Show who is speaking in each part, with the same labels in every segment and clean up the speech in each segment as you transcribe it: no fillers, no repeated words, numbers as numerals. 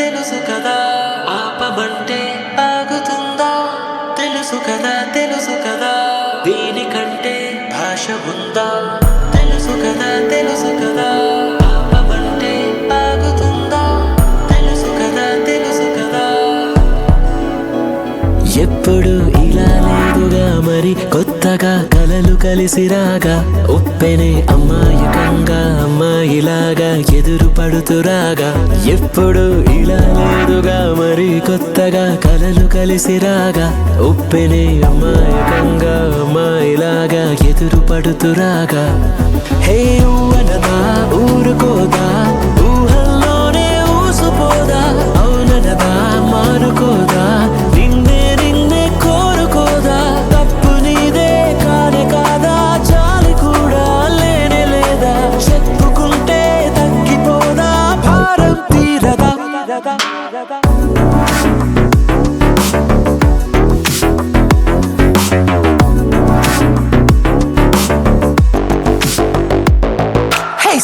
Speaker 1: తెలుసు కదా ఆపమంటే ఆగుతుందా తెలుసు కదా దీనికంటే భాష ఉందా తెలుసు కదా ఆపమంటే ఆగుతుందా తెలుసు కదా ఎప్పుడు ఇలా లేదుగా మరి కొత్తగా కలలు కలిసి రాగా ఉప్పెనే అమ్మాయికంగా అమ్మాయిలాగా ఎదురు పడుతురాగా ఎప్పుడు ఇలా లేదుగా మరి కొత్తగా కలలు కలిసి రాగా ఉప్పెనే అమ్మాయికంగా అమ్మాయిలాగా ఎదురు పడుతురాగా హే ఊవనదా ఊరుకోదా ఊహల్లోనే ఊసుపోదా అవుననదా మారుకోదా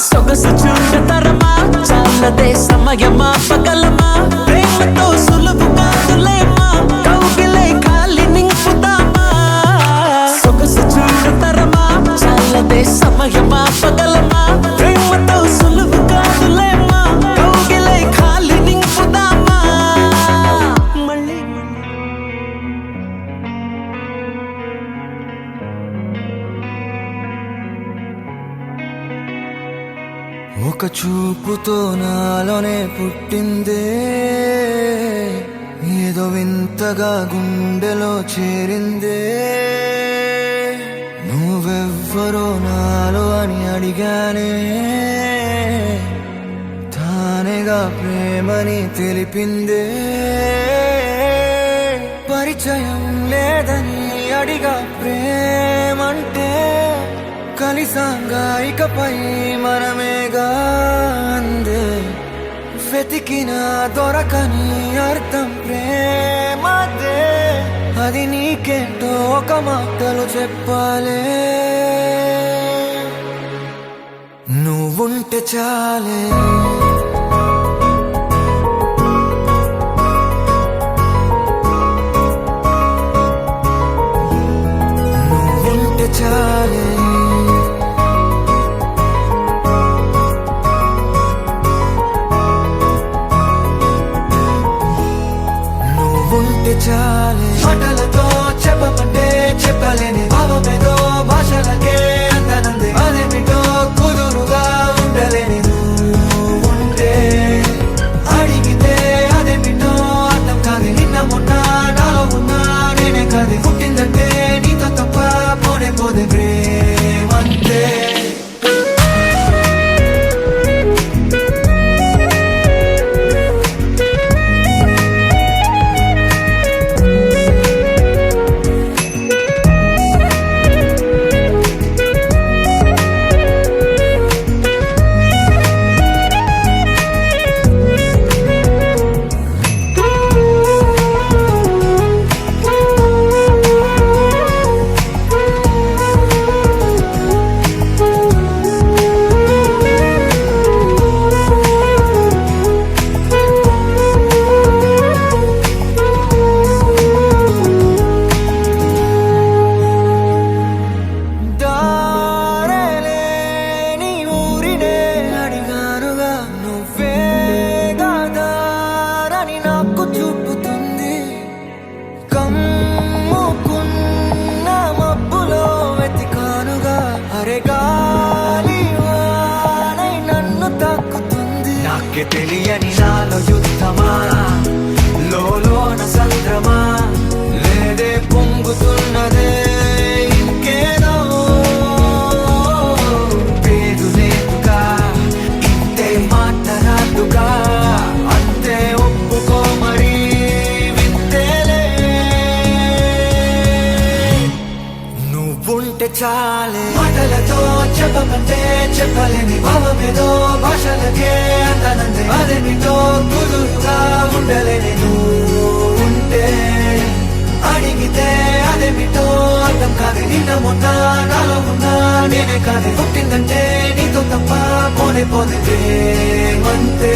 Speaker 1: సొగసు చూడతరమా చాలదే సమయమా పగలమా ప్రేమతో సులువు కాదులేమా కౌగిలే ఖాళీ నింపుతామా సొగసు చూడతరమా చాలదే సమయమా పగలమా ప్రేమతో సులువు కాదులేమా కౌగిలే ఖాళీ నింపుతామా మళ్ళీ
Speaker 2: ఒక చూపుతో నాలోనే పుట్టిందే ఏదో వింతగా గుండెలో చేరిందే నువ్వెవ్వరో నాలో అని అడిగానే తానేగా ప్రేమని తెలిపిందే పరిచయం లేదని అడిగా ప్రేమంటే కలిసాంగా ఇకపై మనమేగా అందే వెతికిన దొరకని అర్థం ప్రేమదే అది నీకేంటో ఒక మాటలు చెప్పాలే నువ్వుంటే చాలే నువ్వుంటే చాలే చాలే మాటలతో చెప్పమంటే చెప్పలేని భావమేదో భాషలకే అందనందే అదేమిటో కుదురుగా ఉండలేని నువ్వుంటే అడిగితే అదేమిటో అర్థం కాదు నిన్న మొన్న నాలో ఉన్నా నేనే కాదు పుట్టిందంటే నీతో తప్ప పోనే పోదే ప్రేమంతే తెలియని నాలో యుద్ధమా లోన సంద్రమా లేదే పొంగుతున్నదే ఇంకేదో పేరు లేదుగా ఇంతే మాట్లాడుగా అంతే ఒప్పుకో మరి వింతేలే నువ్వుంటే చాలే మాటలతో చెప్పమంటే చెప్పలేని భావమేదో భాషలకే అందనందే అదేమిటో కుదురుగా ఉండలేని నువ్వుంటే అడిగితే అదేమిటో అర్థం కాదు నిన్న మొన్న నాలో ఉన్నా నేనే కాదు పుట్టిందంటే నీతో తప్ప పోనే పోదే ప్రేమంతే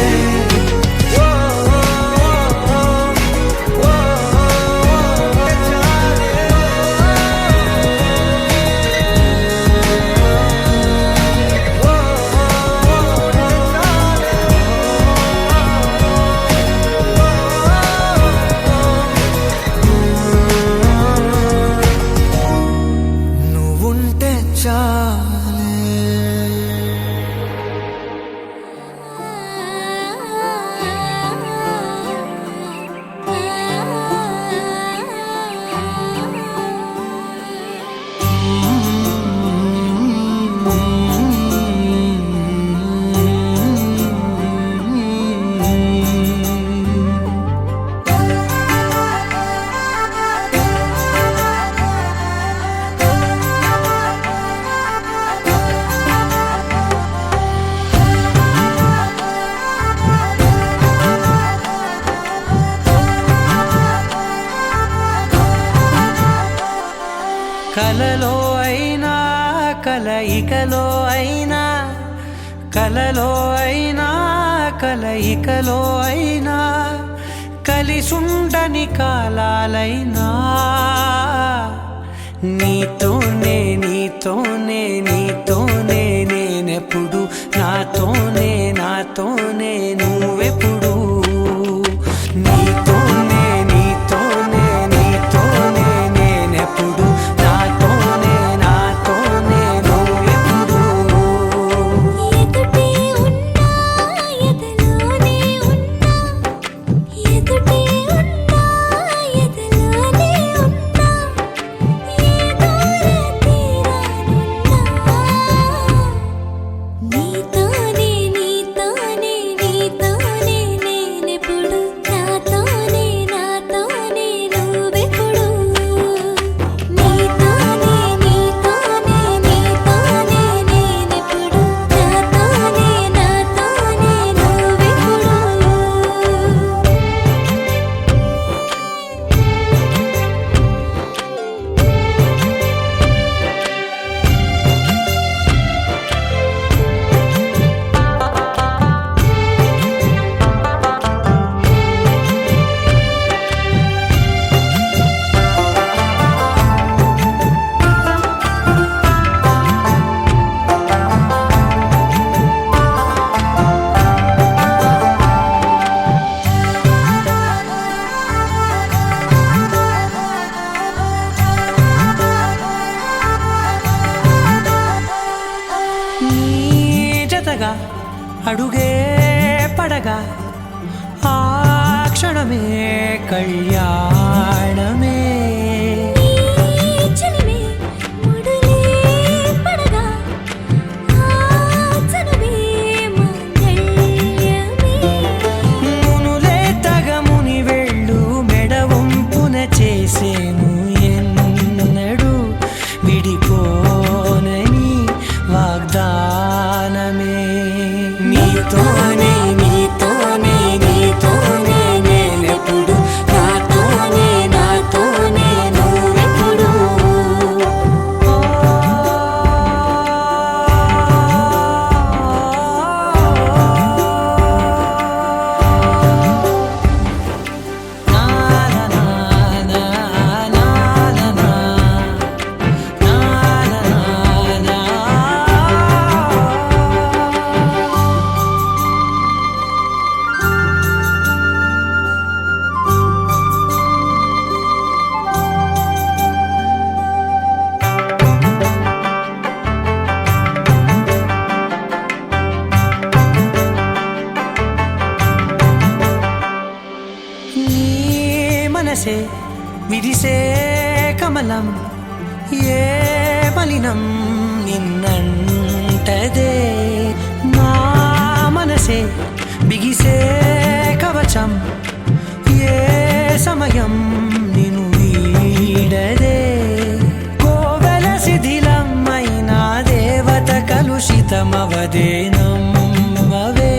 Speaker 1: కలలో అయినా కలయికలో అయినా కలలో అయినా కలయికలో అయినా కలిసుండని కాలాలైనా నీతోనే నీతోనే నీతోనే నేనెప్పుడు నాతోనే నాతోనే నువ్వెప్పుడు నీతోనే నీతోనే నీతోనే నేనెప్పుడు నాతోనే నాతోనే నువ్వెప్పుడు
Speaker 3: ఎదుటే ఉన్నా ఎదలోనే ఉన్నా ఎదుటే ఉన్నా ఎదలోనే ఉన్నా ఏ దూర తీరానున్నా నీతోనే నీతోనే నీతోనే నేనెప్పుడు నాతోనే నాతోనే నువ్వెప్పుడు నీతోనే నీతోనే నీతోనే నేనెప్పుడు నాతోనే నాతోనే నువ్వెప్పుడు
Speaker 1: నీ జతగా అడుగే పడగా ఆ క్షణమే కళ్యాణమే
Speaker 3: చలిమే ముడులే పడగా ఆచనమే మంగళ్యమే
Speaker 1: మునులే తగముని వెళ్ళు మెడవంపున చేసేను ఎన్నడు విడిపోనని వాగ్దానమే నీతోనే నీతోనే నీతోనే నేనెప్పుడు నాతోనే నాతోనే నువ్వెప్పుడు నా నా నా నా నా నా నీ మనసే విరిసే కమలం ఏ మలినం నిన్నంటదే నా మనసే బిగిసే కవచం ఏ సమయం నిన్ను వీడదే కోవెల శిథిలమైన దేవత కలుషితమవదే నమ్మవే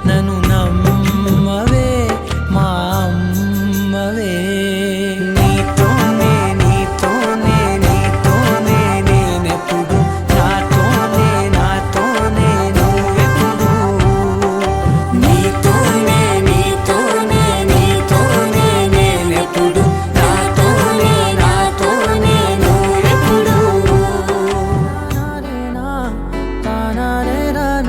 Speaker 1: నన్ను నమ్మవే మా అమ్మవే నీతోనే నీతోనే నీతోనే నేనెప్పుడు నాతోనే నాతోనే నువ్వెప్పుడు నీతోనే నీతోనే నీతోనే నేనెప్పుడు నాతోనే నాతోనే నువ్వెప్పుడు నా నా నా నా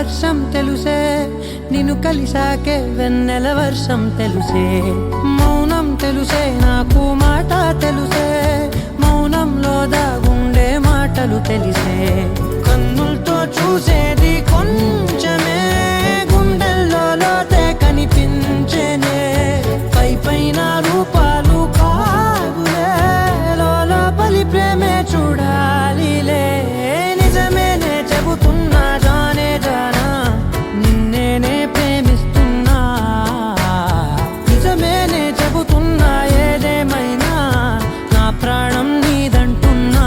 Speaker 1: వర్షం తెలుసే, నిన్ను కలిసాకే వెన్నెల వర్షం తెలుసే. మౌనం తెలుసే నాకు మాట తెలుసే, మౌనంలో దాగుండే మాటలు తెలిసే. కన్నులతో చూసేది కొంచెమే, గుండెల్లో లోతే కనిపించేనే. పై పైన రూపాలు కాదులే, లోపలి ప్రేమే చూడాలిలే. నిజమేనే చెబుతున్నా జానే జానా, నిన్నేనే ప్రేమిస్తున్నా. నిజమేనే చెబుతున్నా ఏదేమైనా, నా ప్రాణం నీదంటున్నా.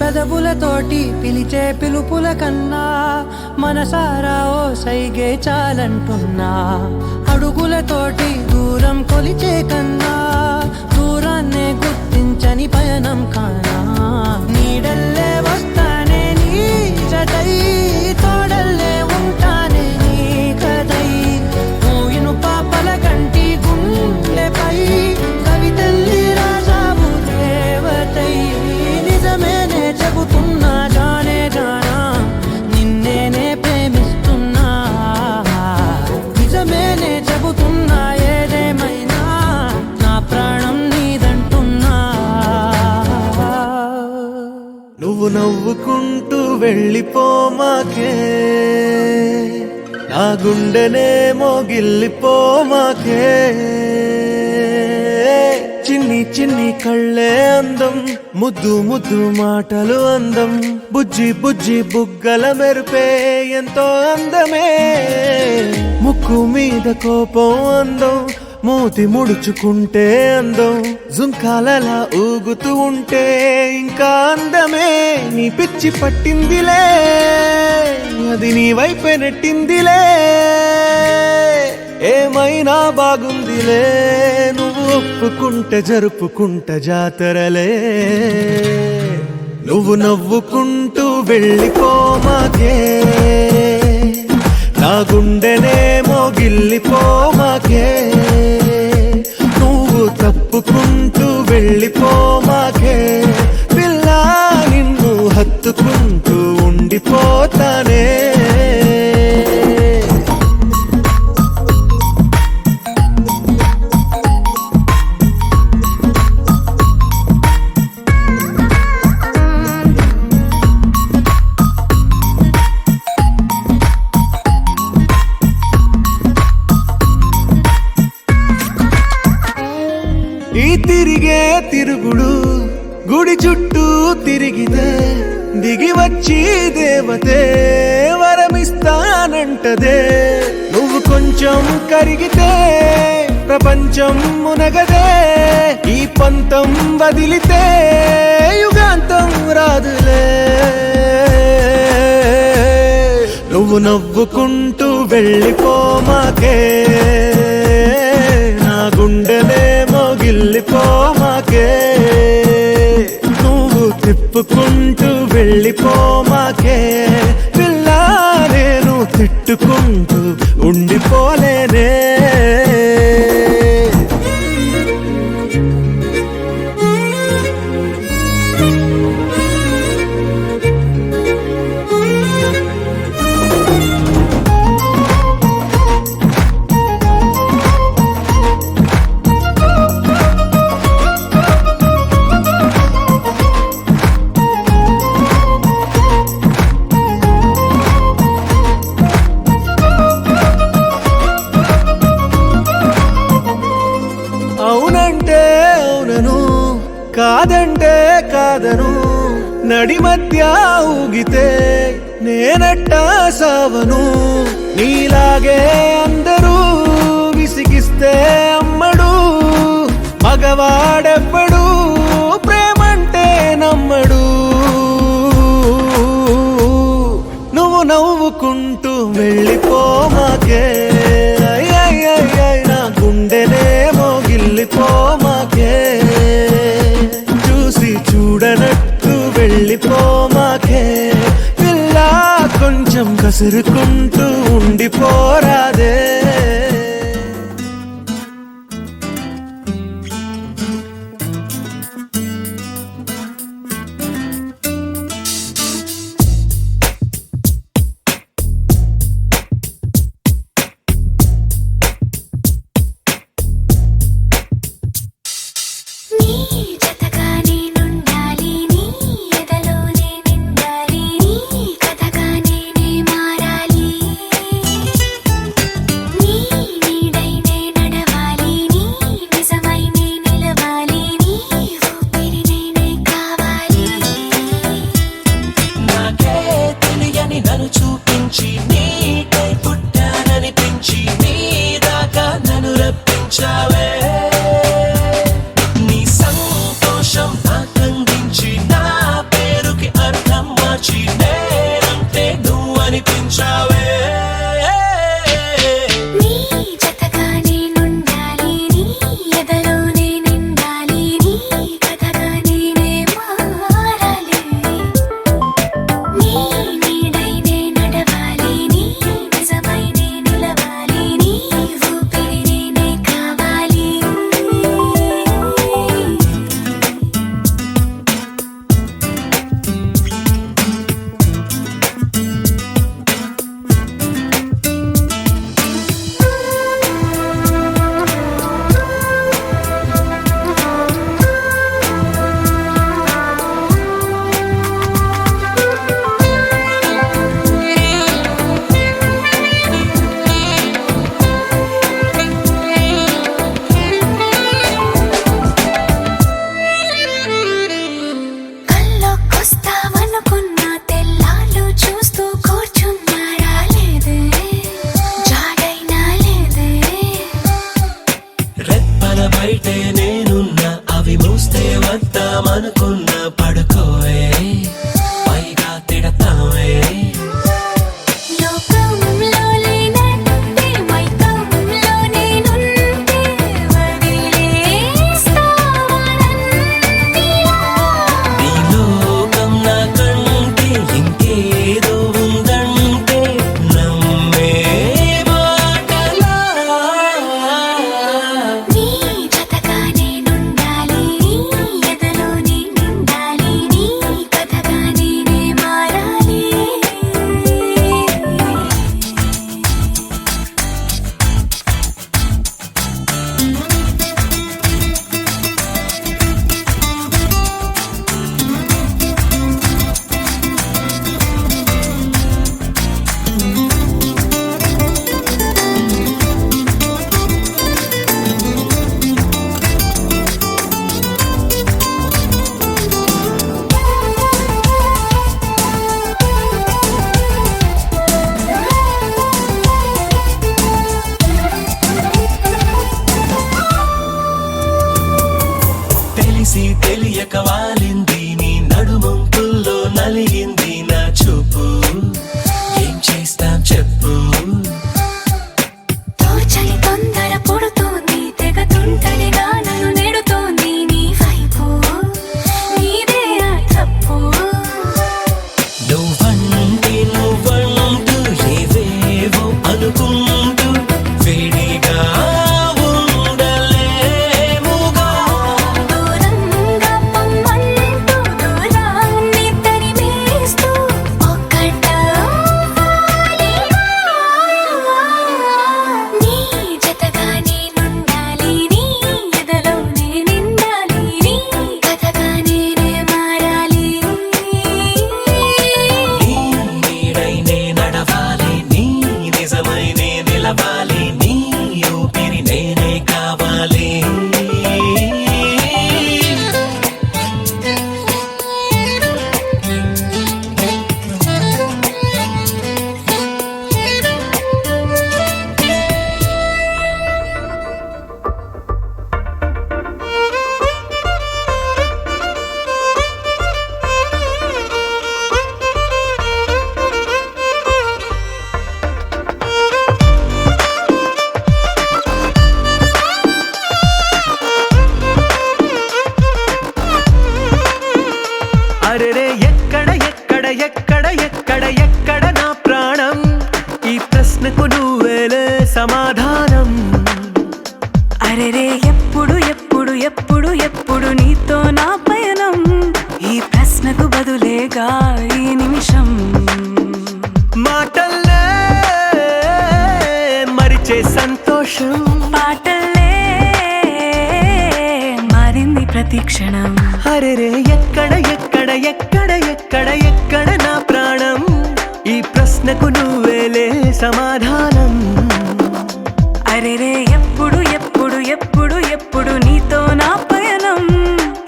Speaker 1: పెదవులతోటి పిలిచే పిలుపుల కన్నా, మనసారా ఓ సైగే చాలంటున్నా. అడుగులతోటి దూరం కొలిచే కన్నా, దూరాన్నే గుర్తించని పయనం కానా. నీడల్లే వస్తానే నీ జతై, తోడల్లే ఉంటానే నీ కదై. మూయిను పాపల కంటి గుండెపై, కవితల్లి రాజావు దేవతై. నిజమేనే చెబుతున్నా జానే జానా, నిన్నేనే ప్రేమిస్తున్నా. నిజమేనే చెబుతున్నా ఏదేమైనా, నా ప్రాణం నీదంటున్నా.
Speaker 2: నువ్వు నవ్వుకుంటూ వెళ్ళిపోమాకే, నా గుండెనేమో గిల్లిపోమాకే. చిన్ని చిన్ని కళ్ళే అందం, ముద్దు ముద్దు మాటలు అందం. బుజ్జి బుజ్జి బుగ్గల మెరుపే ఎంతో అందమే. ముక్కు మీద కోపం అందం, మూతి ముడుచుకుంటే అందం. జుంకాలలా ఊగుతూ ఉంటే ఇంకా అందమే. నీ పిచ్చి పట్టిందిలే, అది నీ వైపే నెట్టిందిలే. ఏమైనా బాగుందిలే, నువ్వు ఒప్పుకుంటే జరుపుకుంట జాతరలే. నువ్వు నవ్వుకుంటూ వెళ్ళిపోమాకే, నా గుండెనేమో గిల్లిపోమాకే. నువ్వు తప్పుకుంటూ వెళ్ళిపోమాకే, పిల్ల నిన్ను హత్తుకుంటూ ఉండిపోతానే. ఈ తిరిగే తిరుగుడు గుడి చుట్టూ తిరిగితే, దిగి వచ్చి దేవతే వరమిస్తానంటదే. నువ్వు కొంచెం కరిగితే ప్రపంచం మునగదే. ఈ పంతం వదిలితే యుగాంతం రాదులే. నువ్వు నవ్వుకుంటూ వెళ్ళిపోమాకే, నా గుండెనేమో గిల్లిపోమాకే. నువ్వు తిప్పుకుంటూ వెళ్ళిపోమాకే, పిల్ల నేను తిట్టుకుంటూ ఉండిపోలేనే. అవునంటే అవునను, కాదంటే కాదను. నడి మధ్య ఊగితే నేనట్టా సావను. నీలాగే అందరూ విసిగిస్తే అమ్మడు, మగవాడెవ్వడు ప్రేమంటే నమ్మడు. వెళ్ళిపోమాకే నా గుండెనేమో గిల్లిపోమాకే చూసి చూడనట్టు వెళ్ళిపోమాకే పిల్ల కొంచెం కసురుకుంటూ ఉండిపోరాదే
Speaker 3: నీ జతగా నేనుండాలి నీ ఎదలోనే నిండాలి నీ కథగా నేనే మారాలి నీ నీడై నే నడవాలి నీ నిజమై నే నిలవాలి నీ ఊపిరి నేనే కావాలి
Speaker 4: నాకే తెలియని నన్ను చూపించి నీకై పుట్టాననిపించి నీ దాకా నన్ను రప్పించావే నీ సంతోషం నాకందించి నా పేరుకి అర్థం మార్చి నేనంటే నువ్వు అనిపించావే
Speaker 3: నీ జతగా నేనుండాలి నీ ఎదలోనే నిండాలి నీ కథగా నేనే మారాలి నీ నీడై నే నడవాలి నీ నిజమై నే నిలవాలి నీ ఊపిరి నేనే కావాలి కల్లోకొస్తావనుకున్న తెల్లాళ్ళు చూస్తూ కూర్చున్నారా లేదే జాడైనా లేదే
Speaker 4: రెప్పల బయటే నేనున్నా అవి మూస్తే వద్దామనుకున్నా పడుకోవే పైగా తిడతావే
Speaker 3: లోకంలో లేనంటే మైకంలో నేనుంటే వదిలేస్తావా నన్నిలా
Speaker 4: నీ లోకం నాకంటే ఇంకేదో ఉందంటే నమ్మే మాటలా
Speaker 3: నీ జతగా నేనుండాలి నీ ఎదలోనే నిండాలి
Speaker 2: ప్రశ్నకు నువ్వేలే సమాధానం.
Speaker 5: అరెరే ఎప్పుడు ఎప్పుడు ఎప్పుడు ఎప్పుడు నీతో నా పయనం, ఈ ప్రశ్నకు బదులేగా ఈ నిమిషం.
Speaker 2: మాటల్లే మరిచే సంతోషం,
Speaker 5: పాటల్లే మారింది ప్రతి క్షణం.
Speaker 2: అరెరే ఎక్కడ ఎక్కడ ఎక్కడ ఎక్కడ ఎక్కడ నా ప్రాణం, ఈ ప్రశ్నకు నువ్వేలే సమాధానం.
Speaker 5: అరెరే ఎప్పుడు ఎప్పుడు ఎప్పుడు ఎప్పుడు నీతో నా పయనం,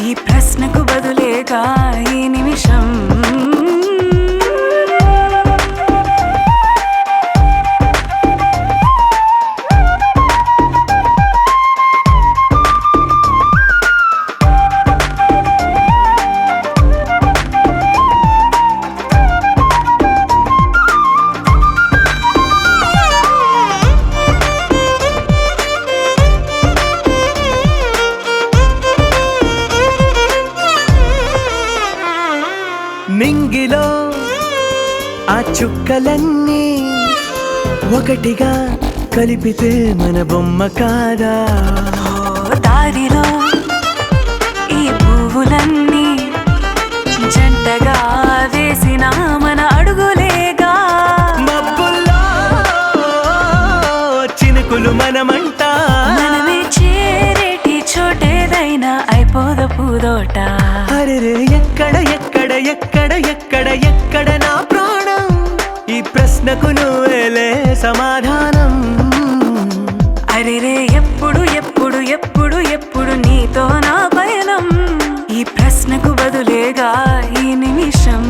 Speaker 5: ఈ ప్రశ్నకు బదులేగా ఈ నిమిషం.
Speaker 2: నింగిలో ఆ చుక్కలన్నీ ఒకటిగా కలిపితే మన బొమ్మ కాదా.
Speaker 5: దారిలో ఈ పువ్వులన్నీ జంటగా వేసిన మన అడుగులేగా.
Speaker 2: మబ్బుల్లో చినుకులు మనమంట,
Speaker 5: మనమే చేరేటి చోటేదైనా అయిపోద పూదోట.
Speaker 2: అరెరే ఎక్కడ ఎక్కడ ఎక్కడ ఎక్కడ ఎక్కడ నా ప్రాణం, ఈ ప్రశ్నకు నువ్వేలే సమాధానం.
Speaker 5: అరెరే ఎప్పుడు ఎప్పుడు ఎప్పుడు ఎప్పుడు నీతో నా పయనం, ఈ ప్రశ్నకు బదులేగా ఈ నిమిషం.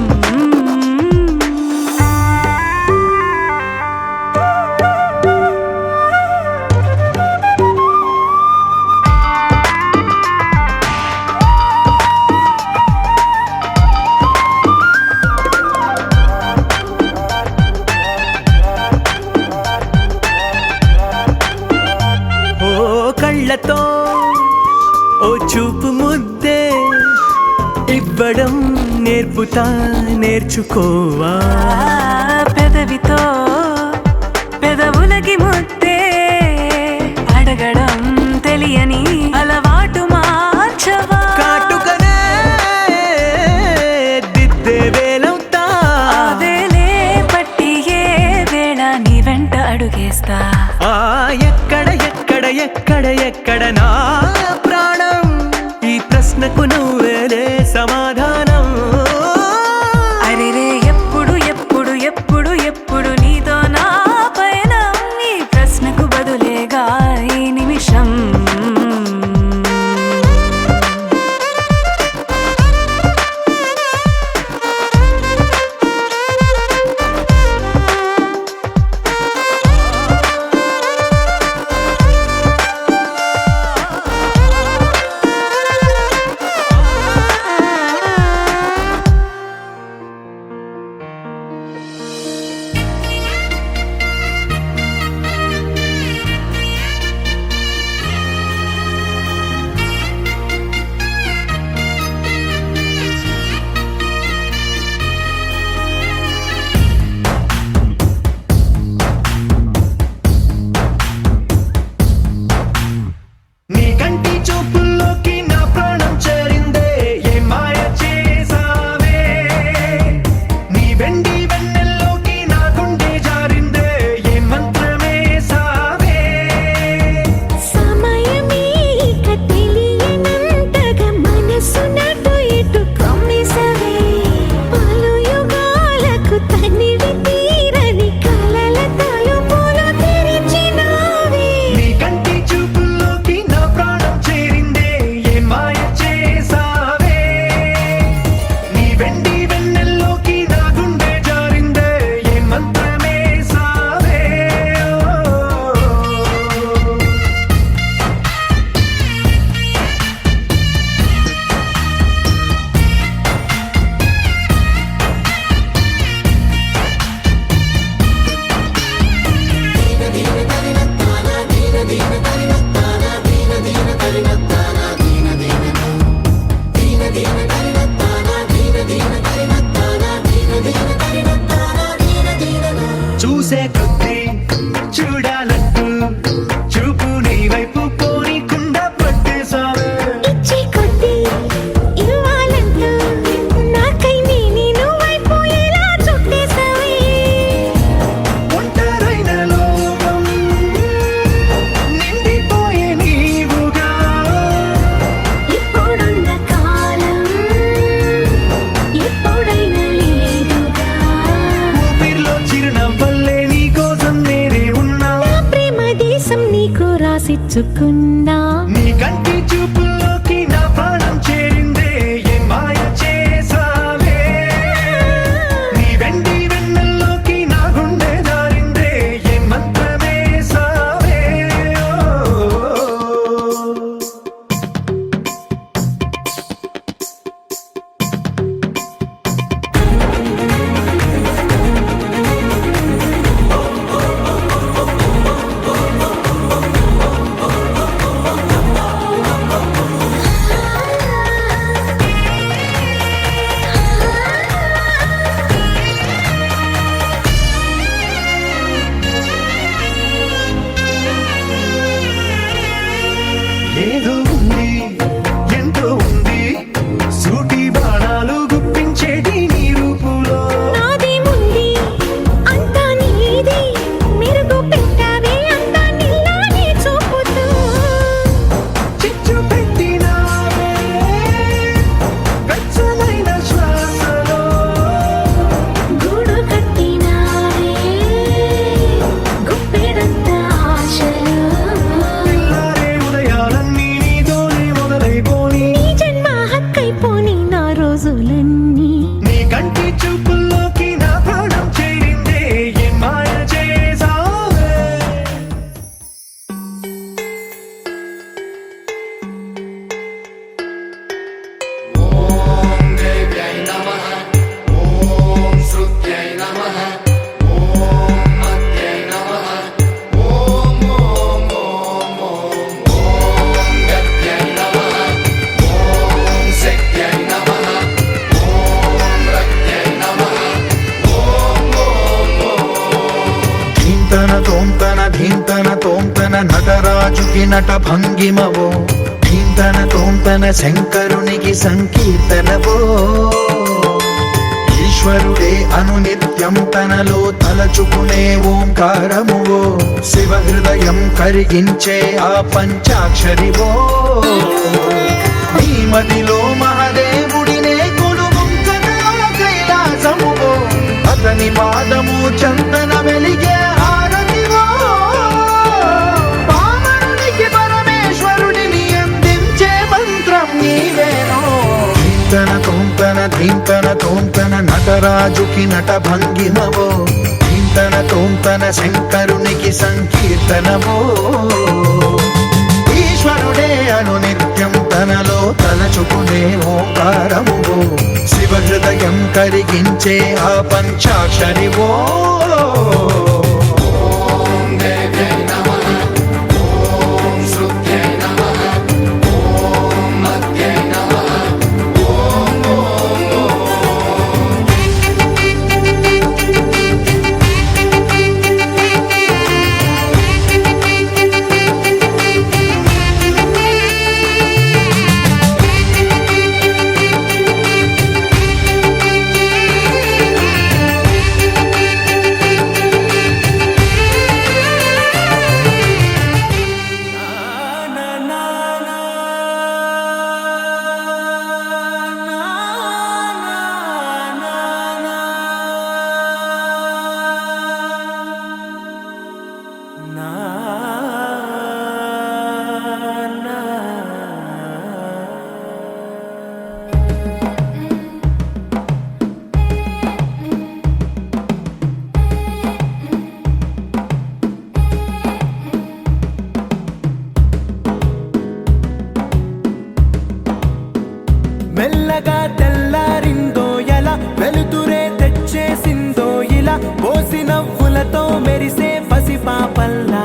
Speaker 2: కళ్ళతో ఓ చూపు ముద్దే ఇవ్వడం నేర్పుతా, నేర్చుకోవా.
Speaker 5: పెదవితో పెదవులకి ముద్దే అడగడం తెలియని అలవాటు మార్చవా.
Speaker 2: కాటుకనే దిద్దే వేలవుతా,
Speaker 5: వేలే పట్టి ఏ వేళ నీ వెంట అడుగేస్తా.
Speaker 2: ఎక్కడ ఎక్కడ ఎక్కడ ఎక్కడ నా ప్రాణం, ఈ ప్రశ్నకు నువ్వేలే సమాధానం.
Speaker 5: అరెరే ఎప్పుడు ఎప్పుడు ఎప్పుడు ఎప్పుడు నీతో నా పయనం, ఈ ప్రశ్నకు బదులేగా ఈ నిమిషం.
Speaker 3: శ్వాసిచ్చుకున్నా
Speaker 2: నీ కంటి చూపుల్లోకి నా ప్రాణం చేరిందే ఏ మాయ చేసావే నీ వెండి వెన్నెల్లోకి నా గుండె జారిందే ఏ మంత్రమే సావే ఏదో ఉంది ఎంతో ఉంది సూటి బాణాలు గుప్పించేటి నీ రూపులో
Speaker 3: నాది ముంది అంతా నీది మెరుగు పెట్టావే అంతా నిల్లాని చూపుతూ
Speaker 2: చిచ్చు పెట్టినావే వెచ్చనైన శ్వాసలో
Speaker 3: గూడు కట్టినావే గుప్పెడంత ఆశలు
Speaker 2: పిల్లారే ఉదయాలన్నీ నీతోనే మొదలైపోని
Speaker 3: నీ జన్మ హక్కైపోని నా రోజులన్నీ
Speaker 2: నీ కంటి చూపుల్లోకి నా ప్రాణం చేరిందే ఏ మాయ చేసావే
Speaker 6: ధీంతన తోంతన నటరాజుకి నట భంగిమవో ధీంతన తోంతన శంకరునికి సంకీర్తనవో ఈశ్వరుడే అనునిత్యం తనలో తలచుకునే ఓంకారమువో శివ హృదయం కరిగించే ఆ పంచాక్షరివో నీ మదిలో మహాదేవుడినే కొలువుంకనా కైలాసమువో అతని పాదము చందన వెలిగే హారతివో పామరునికి పరమేశ్వరుడిని అందించే మంత్రం నీవేనో ధీంతన తోంతన నటరాజుకి నట భంగిమవో ధీంతన శంకరునికి సంకీర్తనవో ఈశ్వరుడే అనునిత్యం తనలో తలచుకునే ఓంకారమువో శివ హృదయం కరిగించే ఆ పంచాక్షరివో
Speaker 1: మెల్లగా తెల్లారిందో ఎలా వెలుతురే తెచ్చేసిందో ఇలా పోసి నవ్వులతో మెరిసే పసిపాపల్లా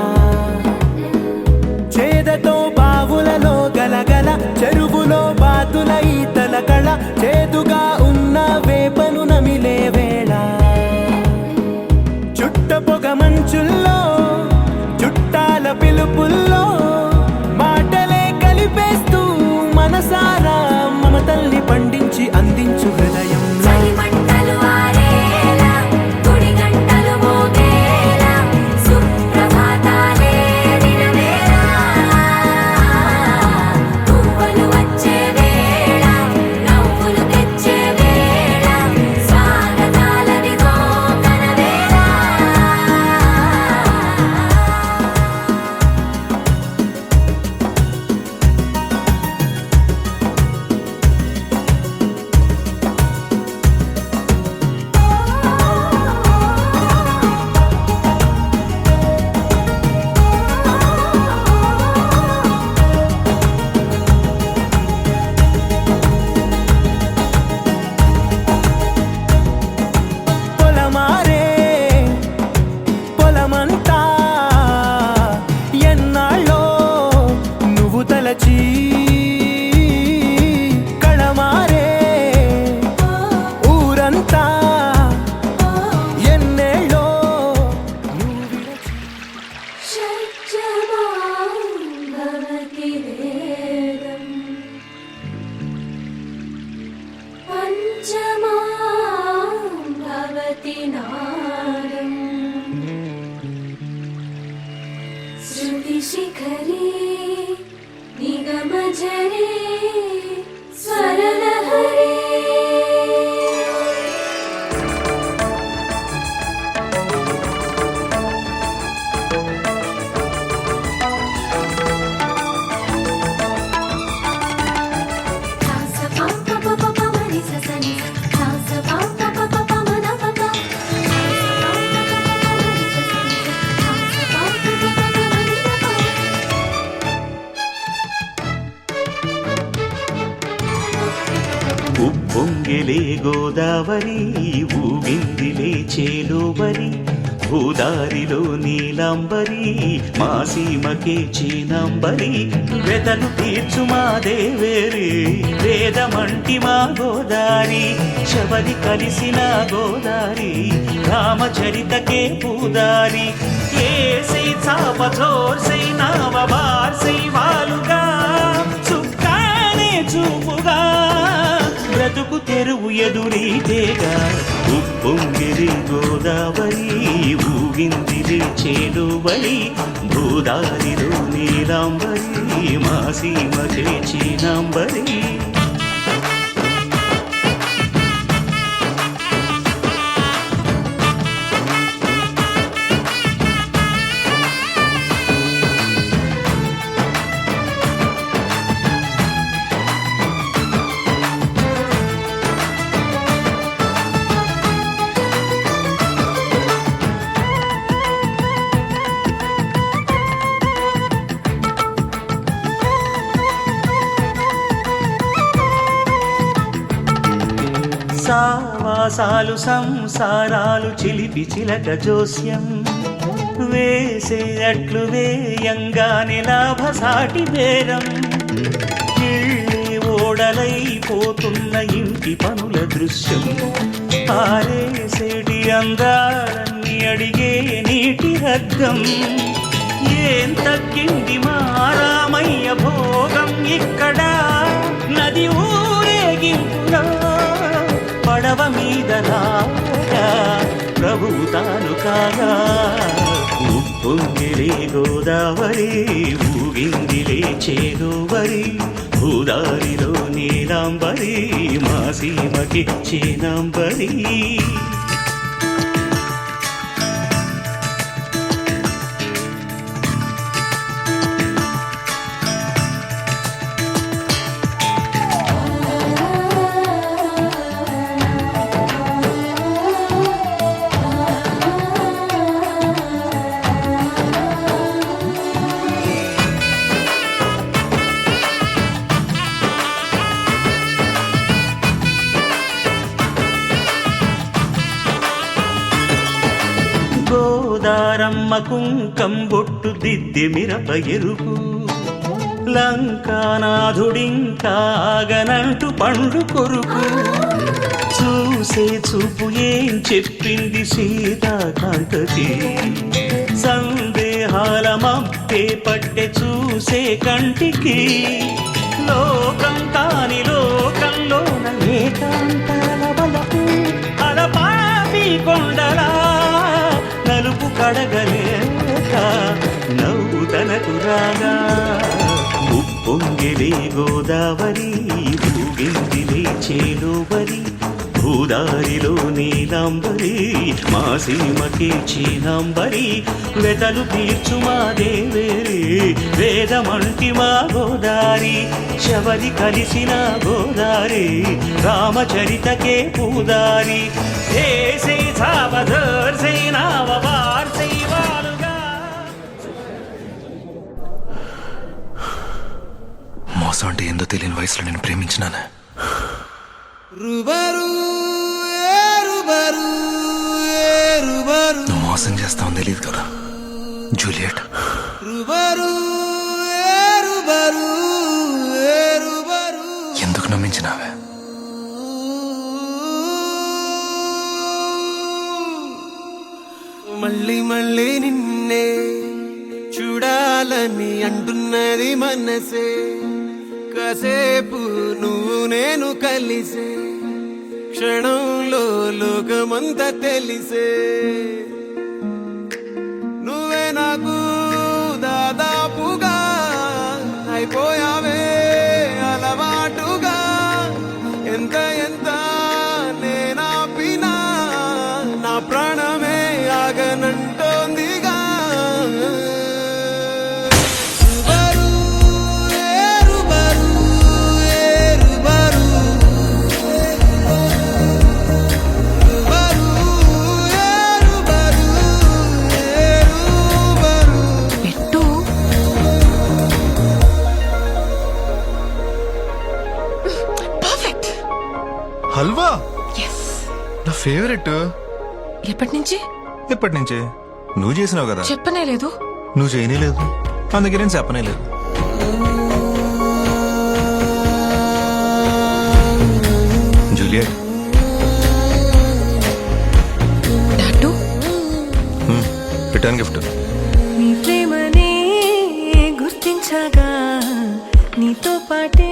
Speaker 3: షట్జమాం భవతి వేదం పంచమాం భవతి నాదం శృతిశిఖరే నిగమజరే స్వరలహరే
Speaker 7: ఉప్పొంగిలే గోదావరి ఊగిందిలే చేలోబరి భూదారిలో నీలాంబరి మా సీమకే చీనాంబరి వెతలు తీర్చు మా దేవేరి వేదమంటి మా గోదారి శబరి కలిసిన గోదారి రామచరితకే పూదారి ఏసై చాపచోర్సై నావబార్సై వాలుగా చుక్కానే చూపుగా బ్రతుకు తెరువు ఎదురీతేగా ఉప్పొంగిరి గోదావరి ఊగిందిరి చేలువరి భూదారిలో నీలాంబరి మా సీమకే చీనాంబరి సావాసాలు సంసారాలు చిలిపి చిలక జోస్యం వేసే అట్లు వేయంగానే లాభసాటి బేరం ఇళ్ళే ఓడలైపోతున్న ఇంటి పనుల దృశ్యం ఆరేసేటి అందాలన్నీ అడిగే నీటి హద్దం ఏం తగ్గింది మా రామయ్య భోగం ఇక్కడ నది ఊరేగింపులో పడవ మీద రాగా ప్రభువు తాను కాగా ఉప్పొంగిలే గోదావరి ఊగిందిలే చేలోవరి భూదారిలో నీలాంబరి మా సీమకి చీనాంబరి గోదారమ్మ కుంకం బొట్టు దిద్ది మిరప ఎరుపు లంకానాథుడింకాగనంటూ పండు కొరుకు చూసే చూపు ఏం చెప్పింది సీతాకాంతకి సందేహాల మప్పే పట్టె చూసే కంటికి లోకం కాని లోకంలోన ఏకాంతాల బలపు అలపాపి కొండలా నలుపు కడగలేక నవ్వు తనకు రాగా ఉప్పొంగిలే గోదావరి ఊగిందిలే చేలోబరి భూదారిలో నీలాంబరి మా సీమకే చీనాంబరి వెతలు తీర్చు మా దేవేరి వేదమంటి మా గోదారి శబరి కలిసిన గోదారి రామచరితకే పూదారి ఏసై సావధర్సై నావబార్సై వాలుగా.
Speaker 8: మోసం అంటే ఏందో తెలియని వయసులో నేను ప్రేమించినాను. నువ్వు మోసం చేస్తావని తెలియదు కదా జూలియట్. ఎందుకు నమ్మించినావే?
Speaker 1: మళ్ళీ మళ్ళీ నిన్నే ఉండాలని అంటున్నది మనసే కాసేపు నువ్వు నేను కలిసే క్షణంలో లోకమంతా తెలిసే నువ్వే నాకు దాదాపుగా అయిపోయావే అలవాటుగా ఎంత ఎంత నేనాపినా నా ప్రాణమే ఆగనంటోందిగా రుబరు, రుబరు, రుబరు. రుబరు, రుబరు, రుబరు.
Speaker 5: పెట్టు. పర్ఫెక్ట్.
Speaker 8: హల్వా నా ఫేవరెట్.
Speaker 5: ఎప్పటి నుంచి?
Speaker 8: ఎప్పటి నుంచే నువ్వు చేసినావు కదా.
Speaker 5: చెప్పనే లేదు.
Speaker 8: నువ్వు చేయనే లేదు, అందుకే నేను చెప్పనే లేదు. Juliet,
Speaker 5: tattoo.
Speaker 8: Return gift.
Speaker 5: నీ ప్రేమనే గుర్తించగా నీతో పాటే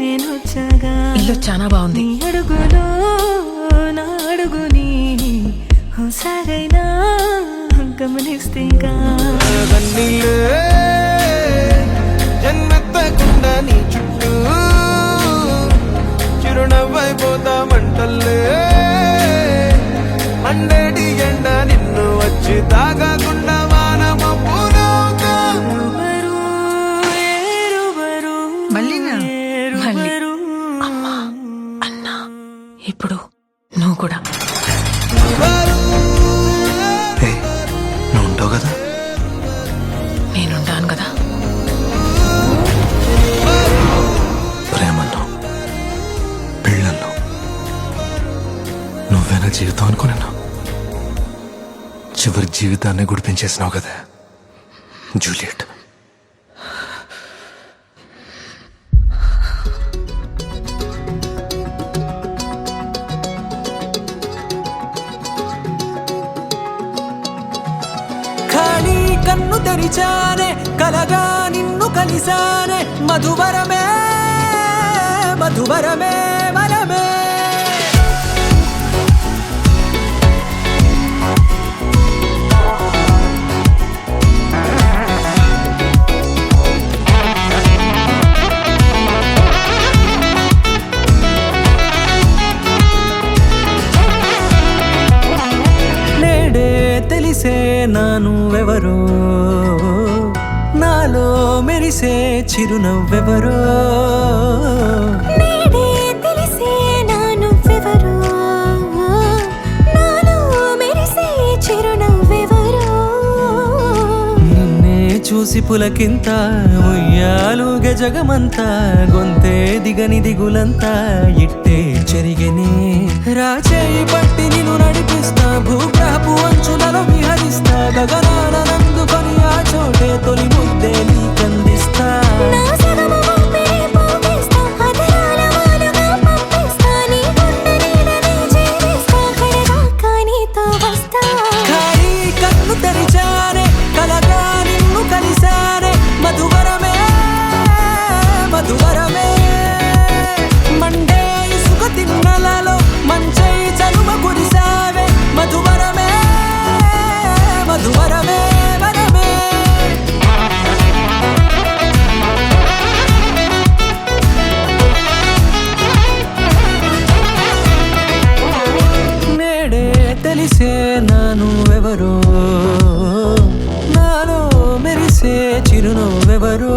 Speaker 5: నేను వచ్చాగా. ఇల్లు చాలా బాగుంది. నీ అడుగులో నా అడుగుని హుసాగైనా గమనిస్తేగా
Speaker 1: కన్నీళ్ళే జన్మెత్తకుండా నీ చుట్టూ చిరునవ్వైపోతామంటల్లే మండేటి ఎండ నిన్ను వచ్చి తాగకుండా వానమ పూలవుతా
Speaker 5: మళ్ళీనా? మళ్ళీ. అమ్మా, అన్నా, ఇప్పుడు నువ్వు కూడా.
Speaker 8: హే, నువ్వు ఉంటావు కదా.
Speaker 5: నేనుంటాను కదా.
Speaker 8: ప్రేమల్లో పెళ్ళల్లో నువ్వేనా జీవితం అనుకున్నా. చివరి జీవితాన్ని గుడిపించేసినావు కదా జూలియట్.
Speaker 1: ఖాళీ కన్ను తెరిచానే కలగా నిన్ను కలిసానే మధువరమే మధువరమే వరమే నేడే తెలిసే నానువెవరో నాలో మెరిసే చిరునవ్వెవరో
Speaker 3: నేడే తెలిసే నానువ్వెవరో నాలో మెరిసే చిరునవ్వెవరో
Speaker 1: నిన్నే చూసి పులకింత ఉయ్యాలుగ జగమంతా గొంతే దిగని దిగులంతా ఇట్టే చెరిగనే రాచేయి పట్టి నిన్ను నడిపిస్తా భూగ్రహపు అంచులలో విహరిస్తా గగనాన నందుకొని ఆ చోటే తొలి ముద్దే నీకందిస్తా
Speaker 3: నా సగము ఊపిరి పోగేస్తా అదరాల వాలుగా పంపిస్తా నీ గుండె నీడనే జీవిస్తా కడదాకా నీతో వస్తా
Speaker 1: ఖాళీ కన్ను తెరిచానే కలగా నిన్ను కలిసానే మధువరమే మధువరమే మండే ఇసుక తిన్నలలో మంచై చలువ కురిసావే మధువరమే మధువరమే వరమే నేడే తెలిసే నానువెవరో నాలో మెరిసే చిరునవ్వెవరో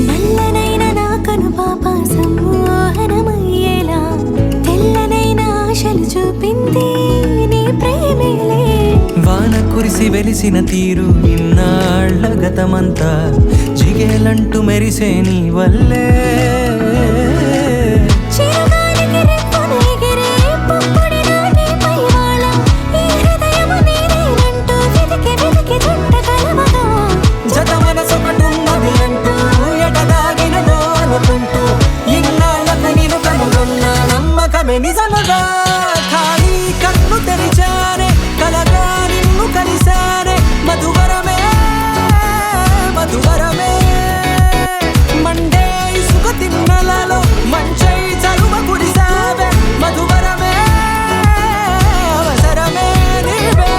Speaker 3: నల్లనైన నా కనుపాప సమ్మోహనమయ్యేలా తెల్లనైన ఆశలు చూపింది నీ ప్రేమేలే
Speaker 1: వాన కురిసి వెలిసిన తీరు ఇన్నాళ్ల గతమంతా జిగేలంటూ మెరిసే నీ వల్లే
Speaker 3: చిరుగాలికి రెప్పను ఎగిరే పువ్వు
Speaker 1: ఖాళీ కన్ను తెరిచానే కలగా నిన్ను కలిసానే మధువరమే మధువరమే మండే ఇసుక తిన్నలలో మంచై చలువ కురిసావే మధువరమే అవసరమే నీవే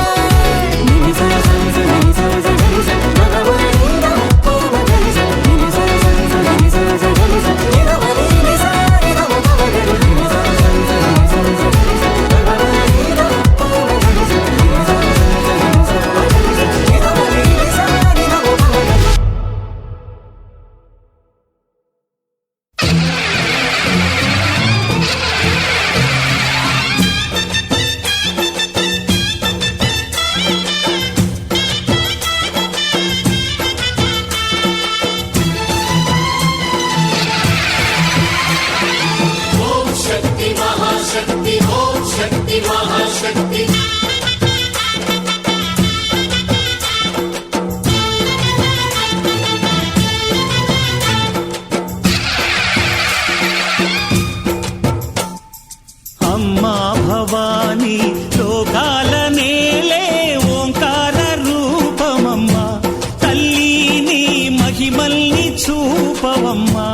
Speaker 7: అమ్మా భవానీ లోకాల నేలే ఓంకార రూపమమ్మా తల్లి నీ మహిమల్ని చూపవమ్మా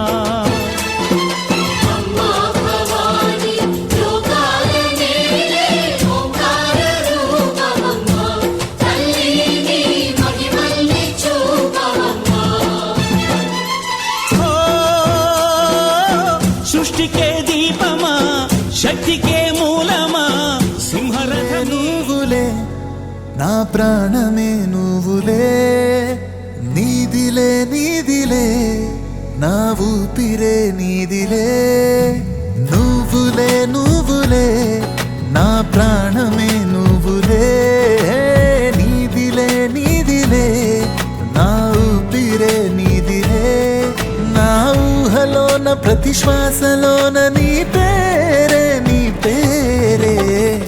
Speaker 7: సృష్టికే దీపమా శక్తికే మూలమా సింహరథ
Speaker 6: నువ్వులే నా ప్రాణమే నువ్వులే నీదిలే నీదిలే నా ఊపిరే నీదిలే నువ్వులే నువ్వులే నా ప్రాణమే నువ్వులే నీదిలే నీదిలే నా ఊపిరే నీదిలే నా ఊహలోన ప్రతి శ్వాసలోన నీ పేరే నీ పేరే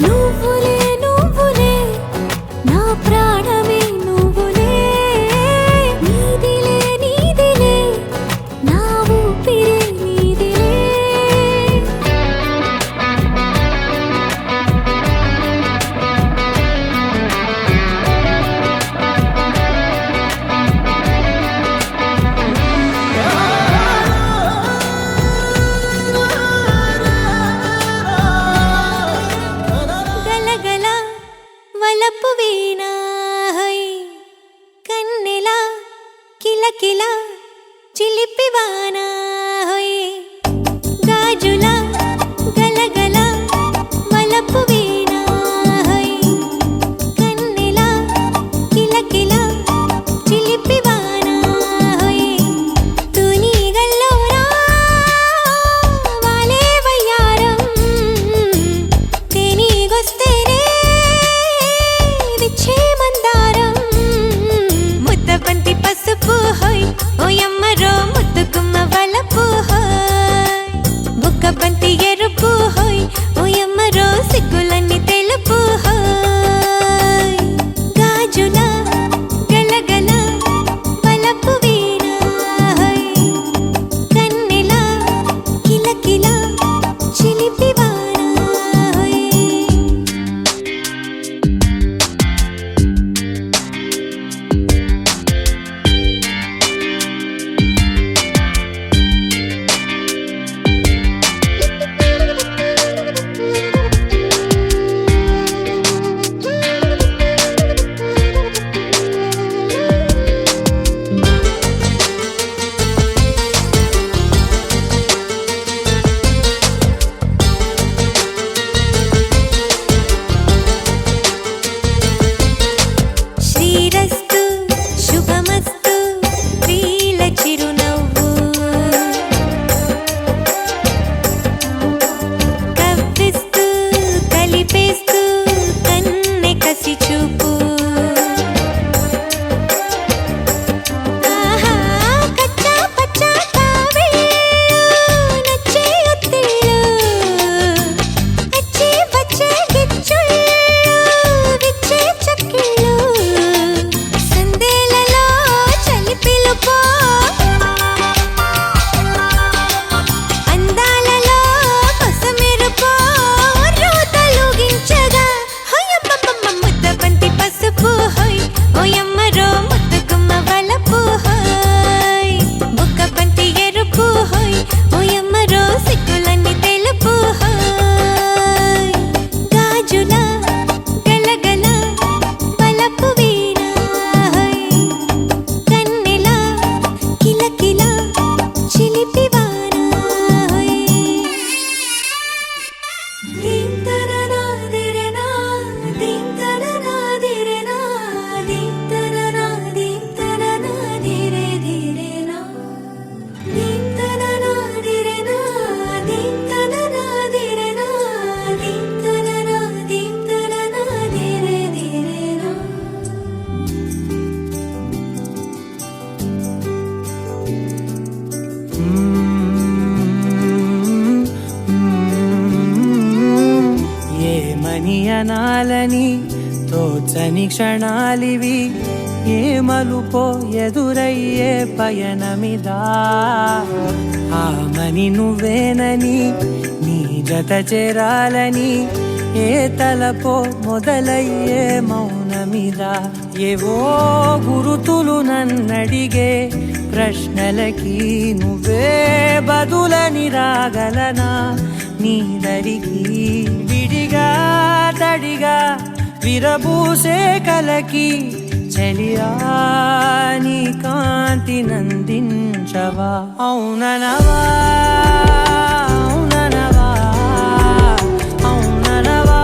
Speaker 3: నువ్వులే నువ్వులే నా ప్రాణమే నువ్వులే నీదిలే నీదిలే నా ఊపిరే నీదిలే
Speaker 1: ఏమని అనాలని తోచని క్షణాలివి ఏ మలుపో ఎదురయ్యే పయనమిదా ఆమని నువ్వేనని నీ జత చేరాలని ఏ తలపో మొదలయ్యే మౌనమిదా ఏవో గురుతులు నన్నడిగే ప్రశ్నలకి నువ్వే బదులని రాగలనా నీ దరికి విడిగా తడిగా విరబూసే కలకి చలియా నీ కాంతి నందించవా అవుననవా అవుననవా అవుననవా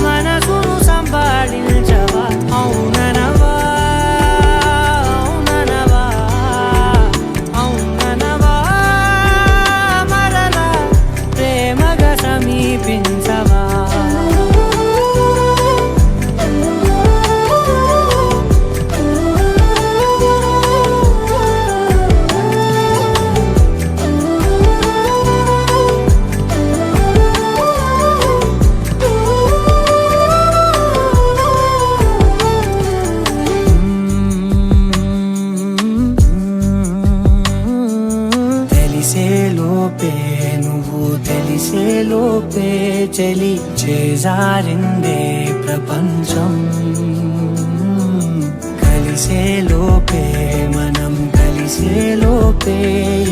Speaker 1: మనసును సంభాళించవా అవుననవా అవుననవా అవుననవా మరలా ప్రేమగా సమీపించవా తెలిసేలోపే చలి చేజారిందే ప్రపంచం కలిసేలోపే మనం కలిసేలోపే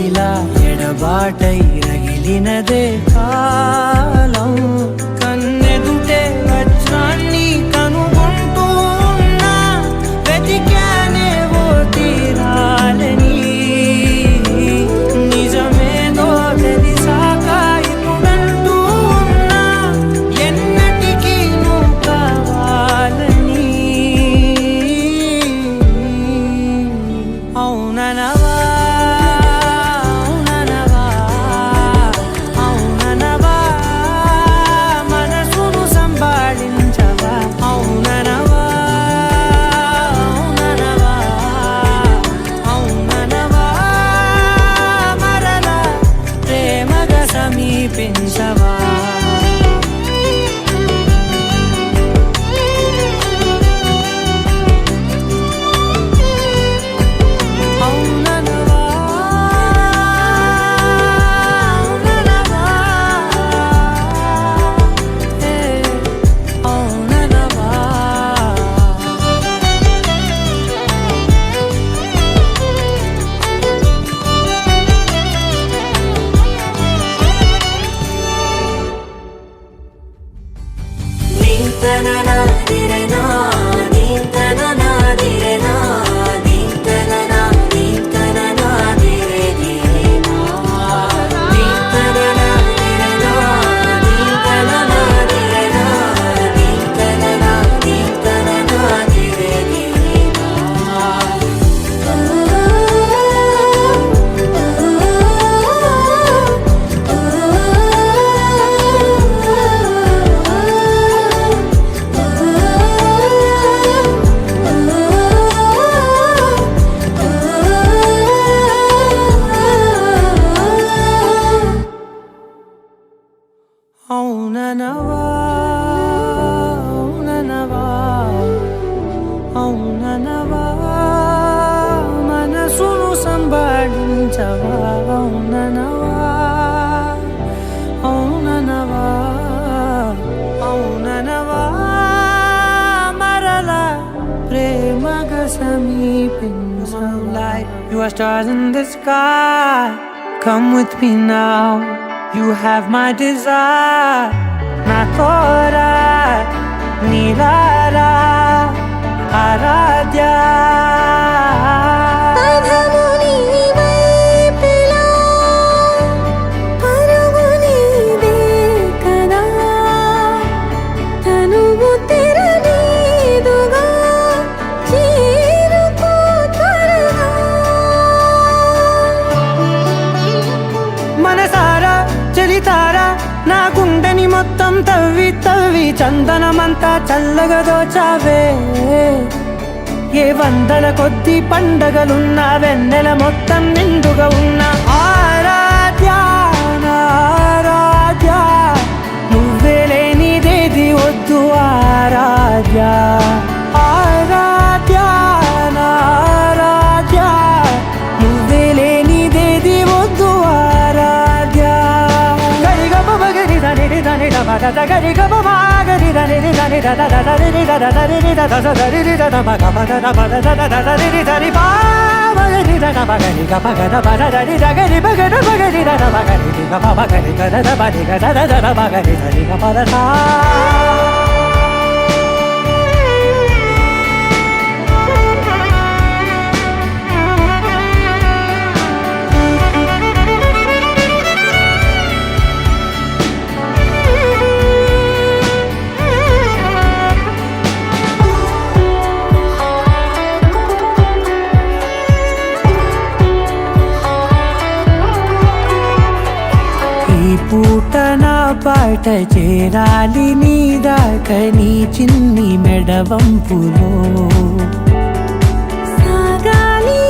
Speaker 1: ఇలా ఎడబాటై రగిలినదే కాలం కన్నెదుటే వజ్రాన్ని కనుగొంటూ ఉన్నా వెతికానే ఓ తీరాలని నిజమేదో తెలిసాక ఇప్పుడంటూ ఉన్నా ఎన్నటికీ నువ్వు కావాలని అవుననవా అవుననవా అవుననవా మనసును సంభాళించవా అవుననవా అవుననవా అవుననవా మరలా ప్రేమగా సమీపించవా అవుననవా అవుననవా అవుననవా అవుననవా అవుననవా అవుననవా మనసును సంభాళించవా అవుననవా అవుననవా అవుననవా మరలా ప్రేమగా సమీపించవా You are stars in the sky, come with me now. You have my desire, na tora, nilara, aradya.
Speaker 3: పదము నీ వైపులా పరుగు నీదే కదా తనువు తెరనీదుగా చేరుకో త్వరగా
Speaker 1: మనసారా చలితారా నా గుండెని మొత్తం తవ్వి తవ్వి చందనమంతా చల్లగా దోచావే ఏ వందల కొద్ది పండగలున్నా వెన్నెల మొత్తం నిండుగా ఉన్న ఆరాధ్య నా ఆరాధ్య నువ్వేలే గరి గమ గరి దని దని ద ద ద రి ద ద రి ద ద ద రి ద ద మ గ ప ద ద ప ద ద ద ద రి ద రి పా మ రి ద గ ప గరి గ ప గ ద ప ద ద రి ద గరి ప గ ద ప గరి ద ద ప గరి రి గ ప ప గరి గ ద ద ప రి గ ద ద ద ప గరి ద రి గ ప ద సా పూట నా పాట చేరాలి నీ దాకా నీ చిన్ని మెడవంపులో
Speaker 3: సాగాలి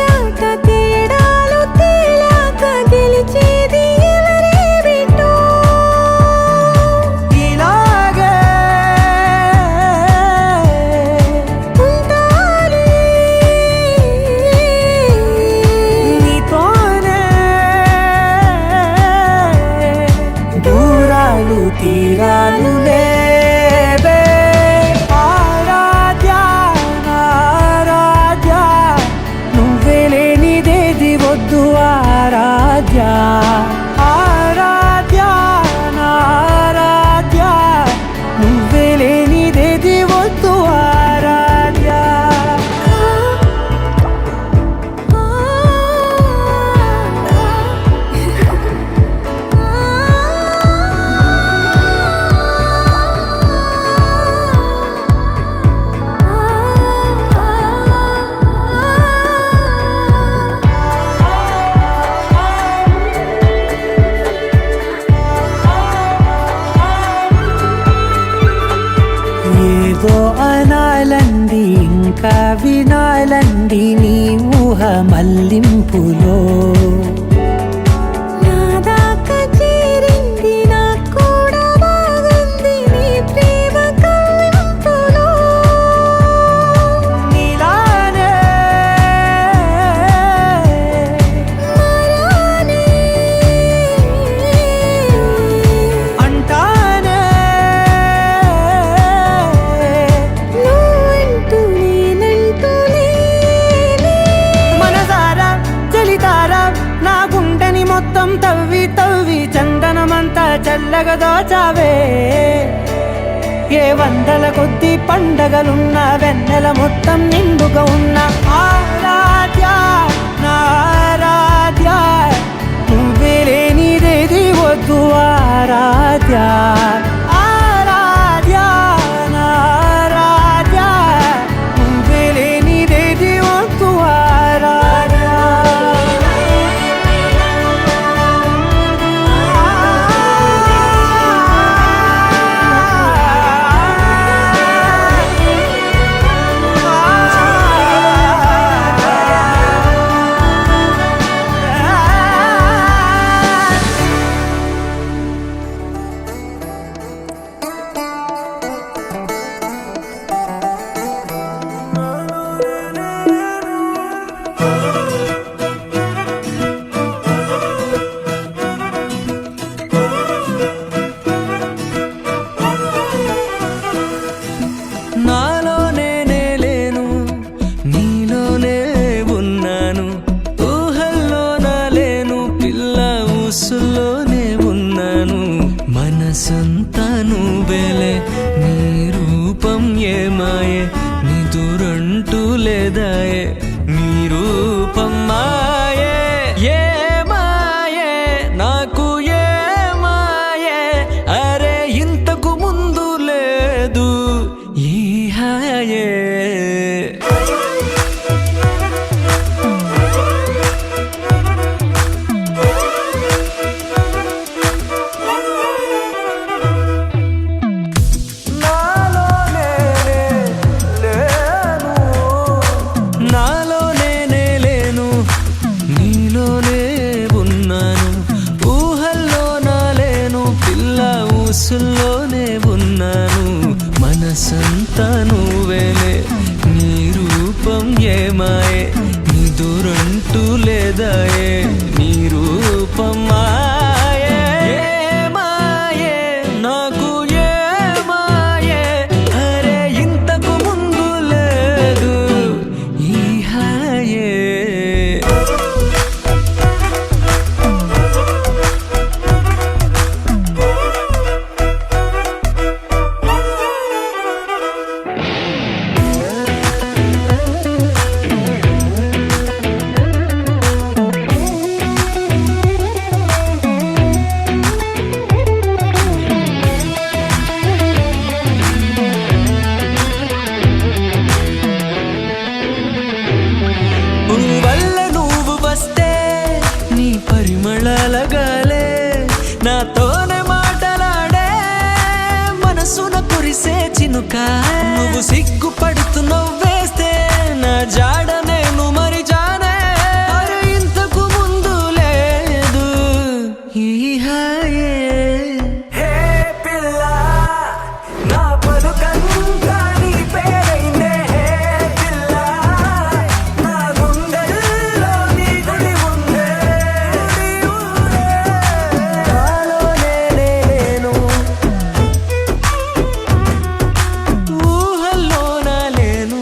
Speaker 3: ఆట తేడాలు తేలాక గెలిచేది ఎవరే బిడ్డో
Speaker 1: ఇలాగే
Speaker 3: ఉంటాలి
Speaker 1: నీతోనే దూరాలు తీరాలు లేవే ఆరాధ్య ఆరాధ్య నువ్వే లేనిదేది వద్దు ఆరాధ్య ఆరాధ్య ఆరాధ్య నువ్వే లేనిదేది వద్దు ఆరాధ్య ఏదో అనాలండి ఇంకా వినాలండి నీ ఊహ మల్లింపులో
Speaker 3: నా దాకా చేరింది నాకు కూడా బాగుంది నీ ప్రేమ కవింపులో
Speaker 1: నీలానే
Speaker 3: మరానే
Speaker 1: అంటానే
Speaker 3: నువ్వంటూ నేనంటూ లేనే
Speaker 1: మనసారా చలితారా నా గుండెని మొత్తం తవ్వి తవ్వి చందనమంతా చల్లగా దోచావే ఏ వందల కొద్ది పండగలున్న వెన్నెల మొత్తం నిండుగా ఉన్న ఆరాధ్య నా ఆరాధ్య నువ్వే లేనిదేది వద్దు ఆరాధ్య ఆరాధ్య నా ఆరాధ్య నువ్వే లేనిదేది వద్దు ఆరాధ్య నాలో నేనే లేను నీలోనే ఉన్నాను ఊహల్లో నా లేను పిల్ల ఊసుల్లోనే ఉన్నాను మనసంతా నువ్వేలే నీ రూపం ఏమాయే నీ దురంటూ లేదాయే నీ రూపం మాయే ఏ మాయే నాకు ఏ మాయే అరే ఇంతకు ముందు లేదు ఈ హాయే నాలో నేనే లేను నీలోనే ఉన్నాను ఊహల్లో నా లేను పిల్ల ఊసుల్లోనే ఉన్నాను మనసంతా నువ్వేలే నీ రూపం ఏమాయే నీ దురంటూ లేదాయే నీ రూపం మాయే ఏ మాయే నాకు
Speaker 5: చినుక నువ్వు సిగ్గుపడుతున్నావు వేస్తే నా జాడ నేను మరి జానే అరే ఇంతకు ముందు లేదు ఈ హాయే
Speaker 1: హే పిల్ల నా పలుకంతా నీ పేరైందే హే పిల్ల నా గుండెల్లో నీ గుడి ఉందే నాలోనే నేను
Speaker 5: ఊహల్లోన లేను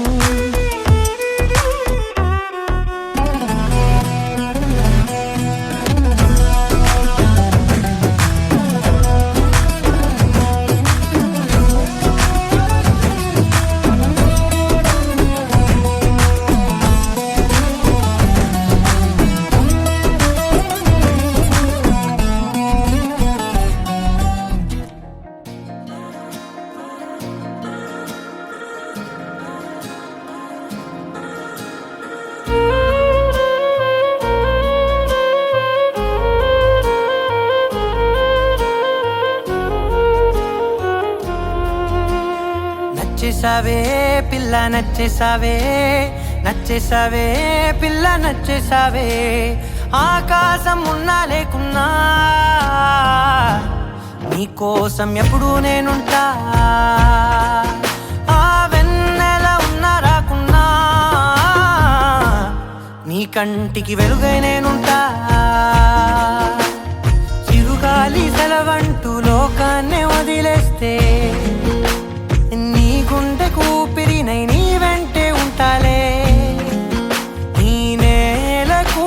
Speaker 1: నచ్చేసావే పిల్ల నచ్చేసావే నచ్చేసావే పిల్ల నచ్చేసావే ఆకాశం ఉన్నా లేకున్నా నీకోసం ఎప్పుడూ నేనుంటా ఆ వెన్నెల ఉన్నా రాకున్నా నీ కంటికి వెలుగై నేనుంటా చిరుగాలి సెలవంటూ లోకాన్నే వదిలేస్తే నీ గుండెకు ఊపిరినై నీ వెంటే ఉంటాలే ఈ నేలకు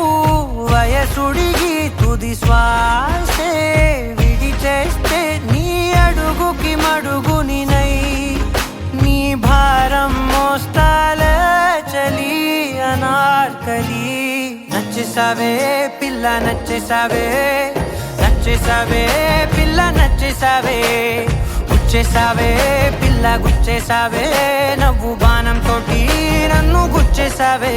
Speaker 1: వయసుడిగి తుది శ్వాసే విడిచేస్తే నీ అడుగుకి మడుగునినై నీ భారం మోస్తాలే చలి అనార్కలి నచ్చేసావే పిల్ల నచ్చేసావే నచ్చేసావే పిల్ల నచ్చేసావే గుచ్చేసావే పిల్ల గుచ్చేసావే నవ్వు బాణం తోటి నన్ను గుచ్చేసావే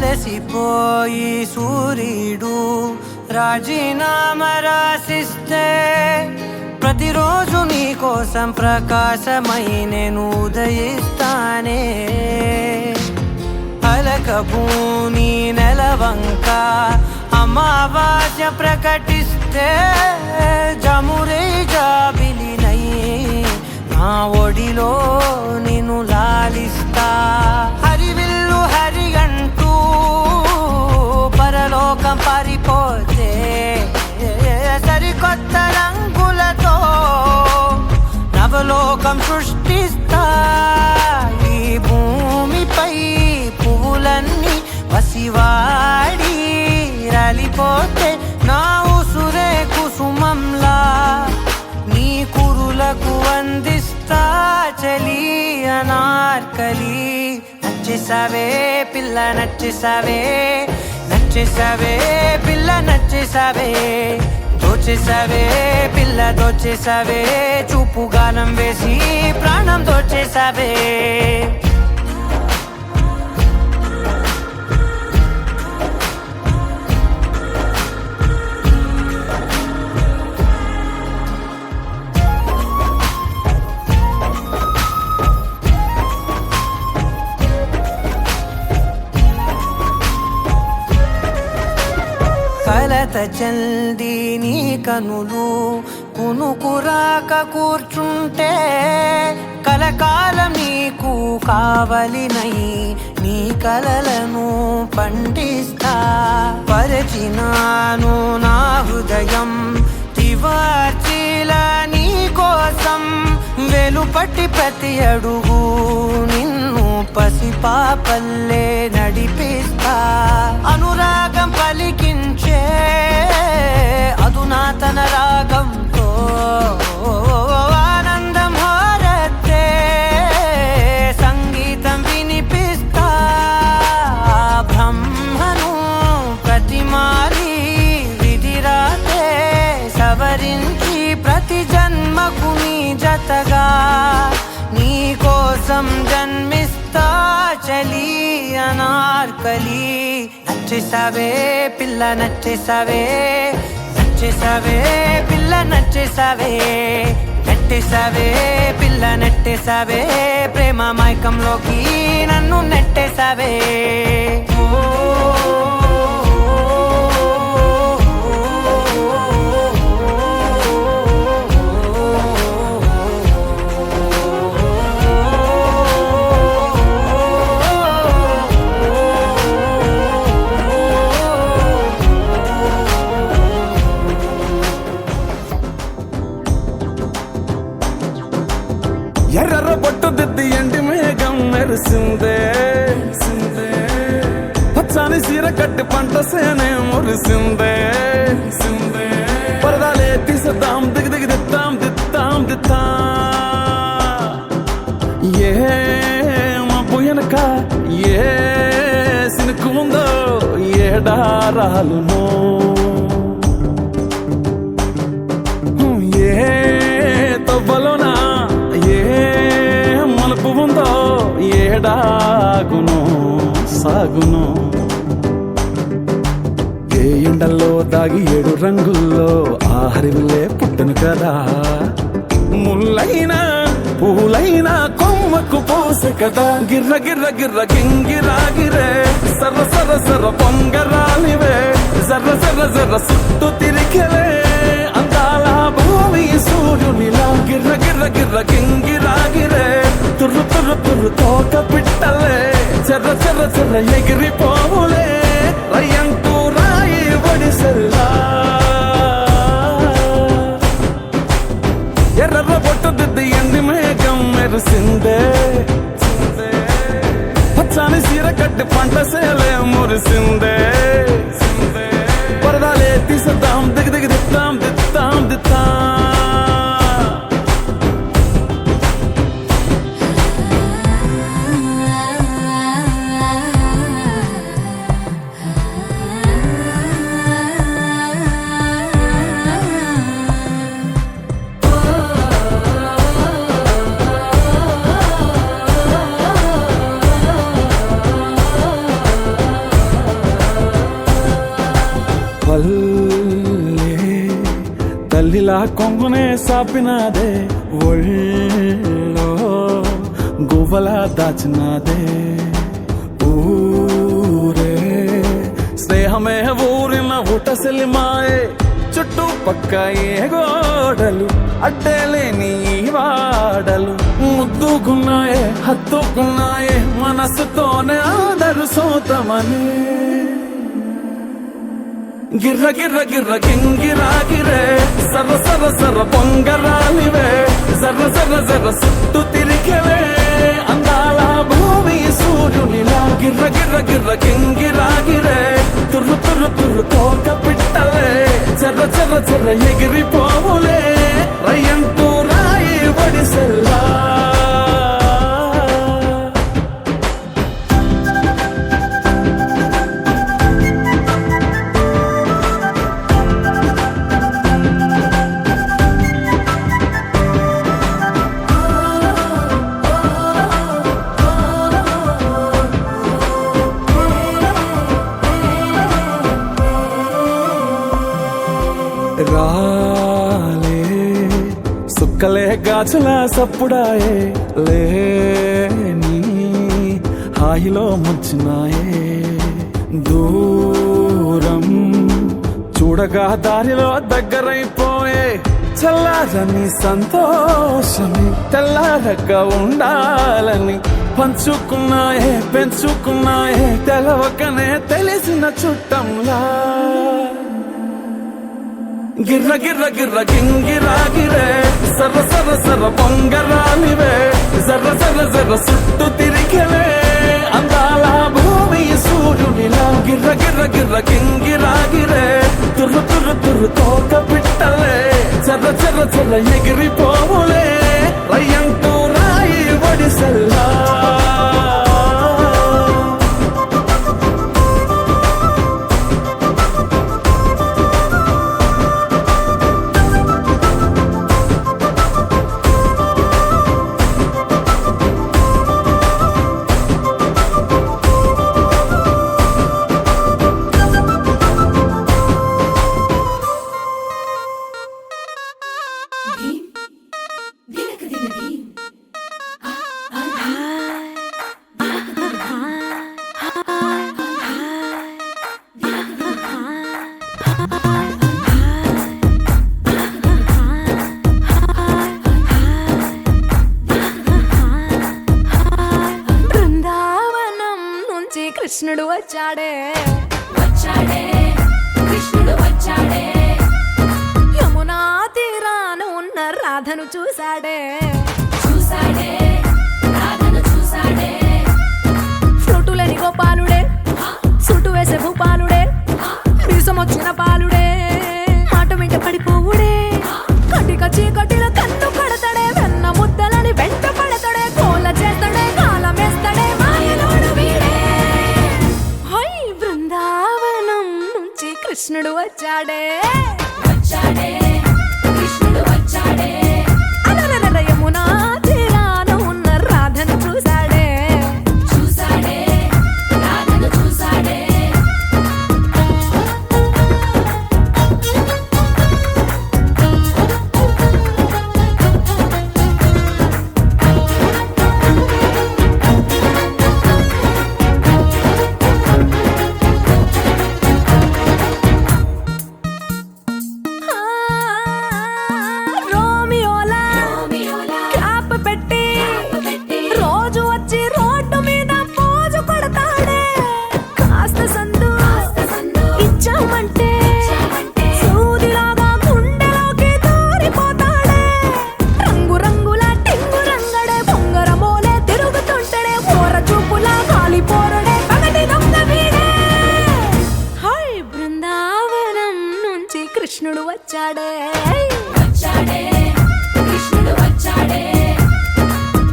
Speaker 1: అలసిపోయి సూర్యుడు రాజీనామా రాసిస్తే ప్రతిరోజు నీ కోసం ప్రకాశమై నేను ఉదయిస్తానే అలకభూని నెలవంక అమావాస్య ప్రకటిస్తే జమురే జాబిలినై నా ఒడిలో నిన్ను లాలిస్తా హరివిల్లు హరిగంటూ పరలోకం పారిపోతే సరికొత్త రంగులతో నవలోకం సృష్టిస్తా ఈ భూమిపై పువ్వులన్నీ వసివాడి రాలిపోతే నా ఉసురే కుసుమంలా నీ కురులకు అందిస్తా చలి అనార్కలి నచ్చేసావే పిల్ల నచ్చేసావే నచ్చేసావే పిల్ల నచ్చేసావే దోచేసావే పిల్ల దోచేసావే చూపు గానం వేసి ప్రాణం దోచేసావే కలత చల్ది నీ కనులు కునుకురాక కూర్చుంటే కలకాలం నీకు కావలినై నీ కలలను పండిస్తా పరిచినాను నా హృదయం తివార్చిలా నీ కోసం వెలుపట్టి ప్రతి అడుగు నిన్ను పసిపాపల్లే నడిపిస్తా అనురాగం పలికించే అధునాతన రాగంతో ఆనందం హారతే సంగీతం వినిపిస్తా బ్రహ్మను ప్రతిమాలి విధి
Speaker 5: జతగా నీ కోసం జన్మిస్తా చలి అనార్కలి నచ్చేసావే పిల్ల నచ్చేసావే నచ్చేసావే పిల్ల నచ్చేసావే నెట్టేసావే పిల్ల నెట్టేసావే ప్రేమ మైకంలోకి నన్ను నెట్టేసావే
Speaker 9: ఎర్ర బొట్టు దిద్ది ఎండి మేఘం మెరిసిందే పచ్చాని సీర కట్టి పంట సేనే మురిసిందే పరదాలే తీసేద్దాం దిగి దిగి దిత్తాం దిత్తాం దిత్తా ఏ మబ్బు వెనక ఏ సినుకు ఉందో ఏడారాలునో ఏ తవ్వలోనా మలుపు ఉందో ఏడాగును సాగును ఏ ఎండల్లో దాగి 7 రంగుల్లో ఆహరివిలే పుట్టను కదా ముల్లైనా పూలైనా కొమ్మకు పోసే కదా గిర్ర గిర్ర గిర్ర గింగిరాగిరే సర్ర సర్ర సర్ర పొంగరాలివే జర్ర జర్ర జర్ర సుట్టు తిరిగలే అందాల భూమి సూర్యునిలా గిర్ర గిర్ర గిర్ర గింగిరాగిరే తుర్రు తుర్రు తుర్రు తోక పిట్టలే చెర్ర చెర్ర చెర్ర ఎగిరిపోవులే రయ్యంటూ రాయి ఒడిసెల్లా ఎర్ర బొట్టు దిద్ది ఎండి మేఘం మెరిసిందే పచ్చాని సీర కట్టి పంట సేలే మురిసిందే పరదాలే తీసేద్దాం దిగి దిగి దిత్తాం దిత్తాం దిత్తా తల్లిలా కొంగునే సాపినాదే ఒళ్ళో గువ్వలా దాచినాదే ఊరే స్నేహమే ఊరిన ఊటసెల్లి మాయే చుట్టూ పక్క ఏ గోడలు అడ్డేలేని వాడలు ముద్దుకున్నాయే హత్తుకున్నాయే మనసుతోనే ఆదరు సోతమనే గిర్ర గిర్ర గిర్ర గింగిరాగిరే సర్ర సర్ర సర్ర పొంగరాలివే జర్ర జర్ర జర్ర సుట్టు తిరిగలే అందాల భూమి సూర్యునిలా గిర్ర గిర్ర గిర్ర గింగిరాగిరే తుర్రు తుర్రు తుర్రు తోక పిట్టలే చెర్ర చెర్ర చెర్ర ఎగిరిపోవులే రయ్యంటూ రాయి ఒడిసెల్లా రాలే సుక్కలే గాచుల సప్పుడాయే లేని హాయిలో ముంచినాయే దూరం చూడగా దారిలో దగ్గరైపోయే చల్లారని సంతోషమే తెల్లారక ఉండాలని పంచుకున్నాయే పెంచుకున్నాయే తెలవకనే తెలిసిన చుట్టంలా గిర్ర గిర్ర గిర్ర గింగిరాగిరే సర్ర సర్ర సర్ర పొంగరాలివే జర్ర జర్ర జర్ర సుట్టు తిరిగలే అందాల భూమి సూర్యునిలా గిర్ర గిర్ర గిర్ర గింగిరాగిరే తుర్రు తుర్రు తుర్రు తోక పిట్టలే చెర్ర చెర్ర చెర్ర ఎగిరిపోవులే రయ్యంటూ రాయి ఒడిసెల్లా
Speaker 3: బృందావనం నుంచి కృష్ణుడు వచ్చాడే వచ్చాడే కృష్ణుడు వచ్చాడే యమునా తీరాన ఉన్న రాధను చూశాడే చూశాడే రాధను చూశాడే ఫ్లూటులని గోపాలుడే సుటు వేసే భూపాలుడే మీసం వచ్చిన పాలుడే మాట వెంట పడిపోవుడే కటిక చీకటిలో కన్ను పడతాడే వెన్న ముద్దలని వెంట పడతాడే కోల చేస్తాడే కాలమేస్తాడే మాయలోడు వీడే హై బృందావనం నుంచి కృష్ణుడు వచ్చాడే వచ్చాడే కృష్ణుడు వచ్చాడే అలరల యమునా తీరాన ఉన్న రాధను చూశాడే చూశాడే రాధను చూశాడే రోమియోలా క్యాప్ పెట్టి రోజు వచ్చి రోడ్డు మీద పోజు కొడతాడే కాస్త సందు ఇచ్చామంటే సూదిలాగా గుండెలోకి దూరిపోతాడే రంగు రంగుల టింగు రంగడే బొంగరమోలే తిరుగుతుంటాడే పోర చూపులా కాలిపోరడే పగటి దొంగ వీడే హై బృందావనం నుంచి కృష్ణుడు వచ్చాడే వచ్చాడే కృష్ణుడు వచ్చాడే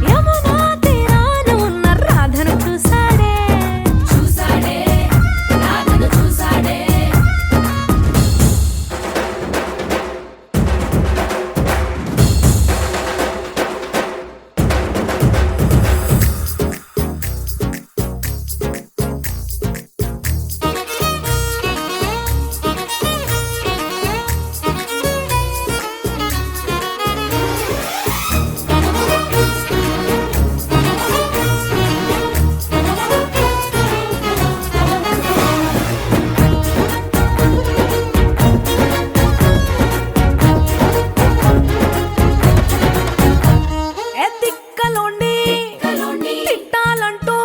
Speaker 3: యమునా తీరాన ఉన్న రాధను చూశాడే చూశాడే రాధను చూశాడే ఎత్తిక్కలోండి తిట్టాలంటూ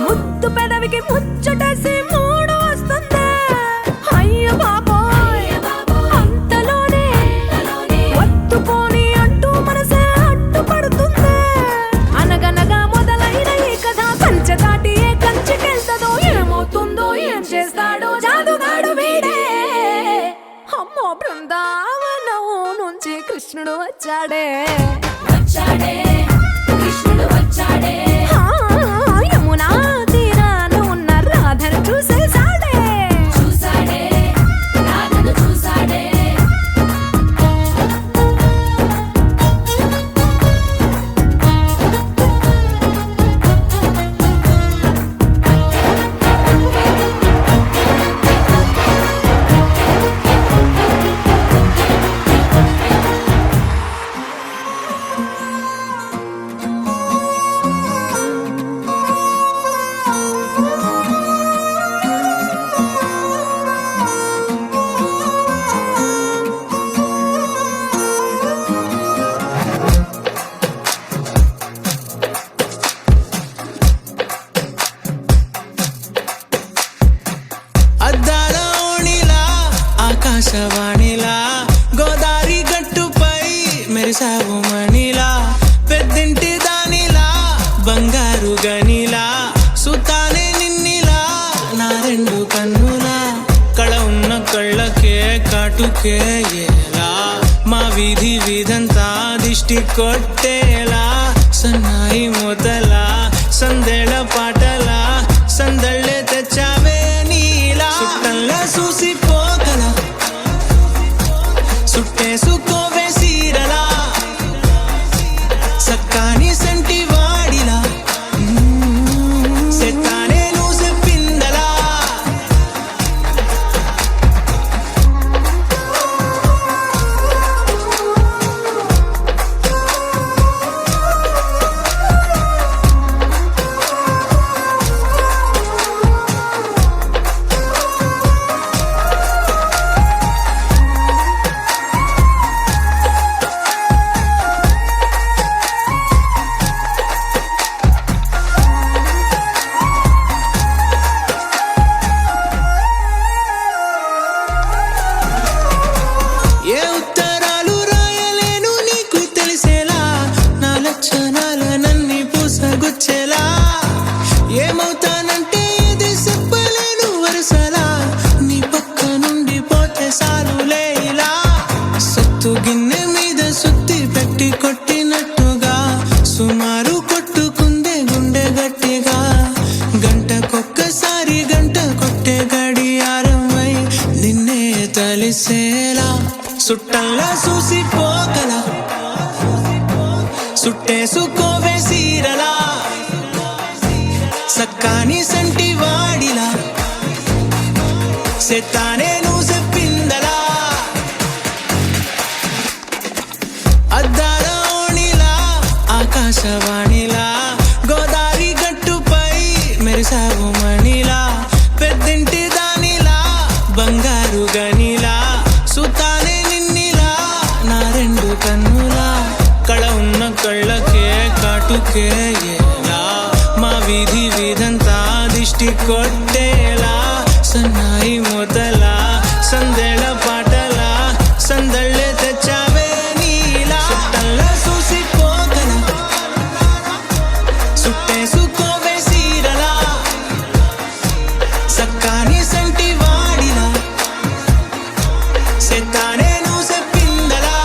Speaker 3: ముద్దు పెదవికి ముచ్చటేసి మూడు వస్తుంది అయ్య బాబోయ్ అంతలోనే వత్తుపోని అంటూ మనసే అడ్డుపడుతుంది అనగనగా మొదలైన ఈ కథ కంచె దాటి ఏ కంచెకెళ్తదో ఏమవుతుందో ఏం చేస్తాడో జాదుగాడు వీడే అమ్మో బృందావనం నుంచి కృష్ణుడు వచ్చాడే వచ్చాడే కృష్ణుడు వచ్చాడే యమునా తీరాన ఉన్న రాధను చూసేశాడే చూశాడే రాధను చూశాడే
Speaker 4: అద్దాల ఓణిలా ఆకాశవాణిలా గోదారి గట్టుపై మెరిసావు మణిలా పెద్దింటి దానిలా బంగారు గనిలా సుతానే నిన్నిలా నా రెండు కన్నులా కళ ఉన్న కళ్ళకే కాటుకే ఎలా మా వీధి వీధంతా దిష్టి కొట్టేలా సన్నాయి మొదలా సందేళ పాటలా సందళ్ళే తెచ్చావే నీలా సుట్టల్లా చూసిపోగల సుట్టేసుకోవే సీరలా సక్కాని సంటి వాడిలా సెత్తానే నువ్వు చెప్పిందలా తెలిసేలా సుట్టల్లా చూసిపోగల సుట్టేసుకోవే సీరలా సక్కాని సంటి వాడిలా సెత్తానే నువ్వు చెప్పిందలా అద్దాల ఓణిలా ఆకాశవాణిలా గోదావరి గట్టుపై మెరిసావు మణిలా పెద్దింటి దానిలా బంగారు గనిలా సుతానే నిన్నిలా నా రెండు కన్నులా కళ ఉన్న కళ్ళకే కాటుకే ఎలా మా వీధి వీధంతా దిష్టి కొట్టేలా సన్నాయి మొదలా సందేళ పాటలా సందళ్ళే తెచ్చావే నీలా సుట్టల్లా చూసిపోగల సుట్టేసుకోవే సీరలా సక్కాని సంటి వాడిలా సెత్తానే నువ్వు చెప్పిందలా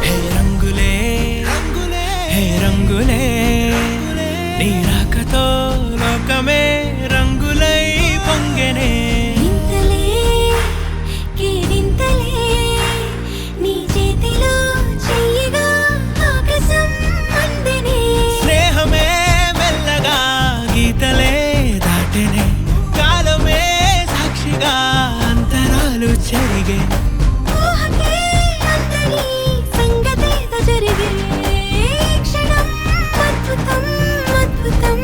Speaker 4: హే రంగులే హే రంగులే నీ రాకతో లోకమే రంగులై పొంగెనే
Speaker 3: వింతలే కేరింతలే నీ చేతిలో చెయ్యగా ఆకాశం అందెనే
Speaker 4: స్నేహమే మెల్లగా గీతలే దాటెనే కాలమే సాక్షిగా అంతరాలు చెరిగే
Speaker 3: ఊహకే అందని సంగతేదో జరిగే క్షణం అద్భుతం అద్భుతం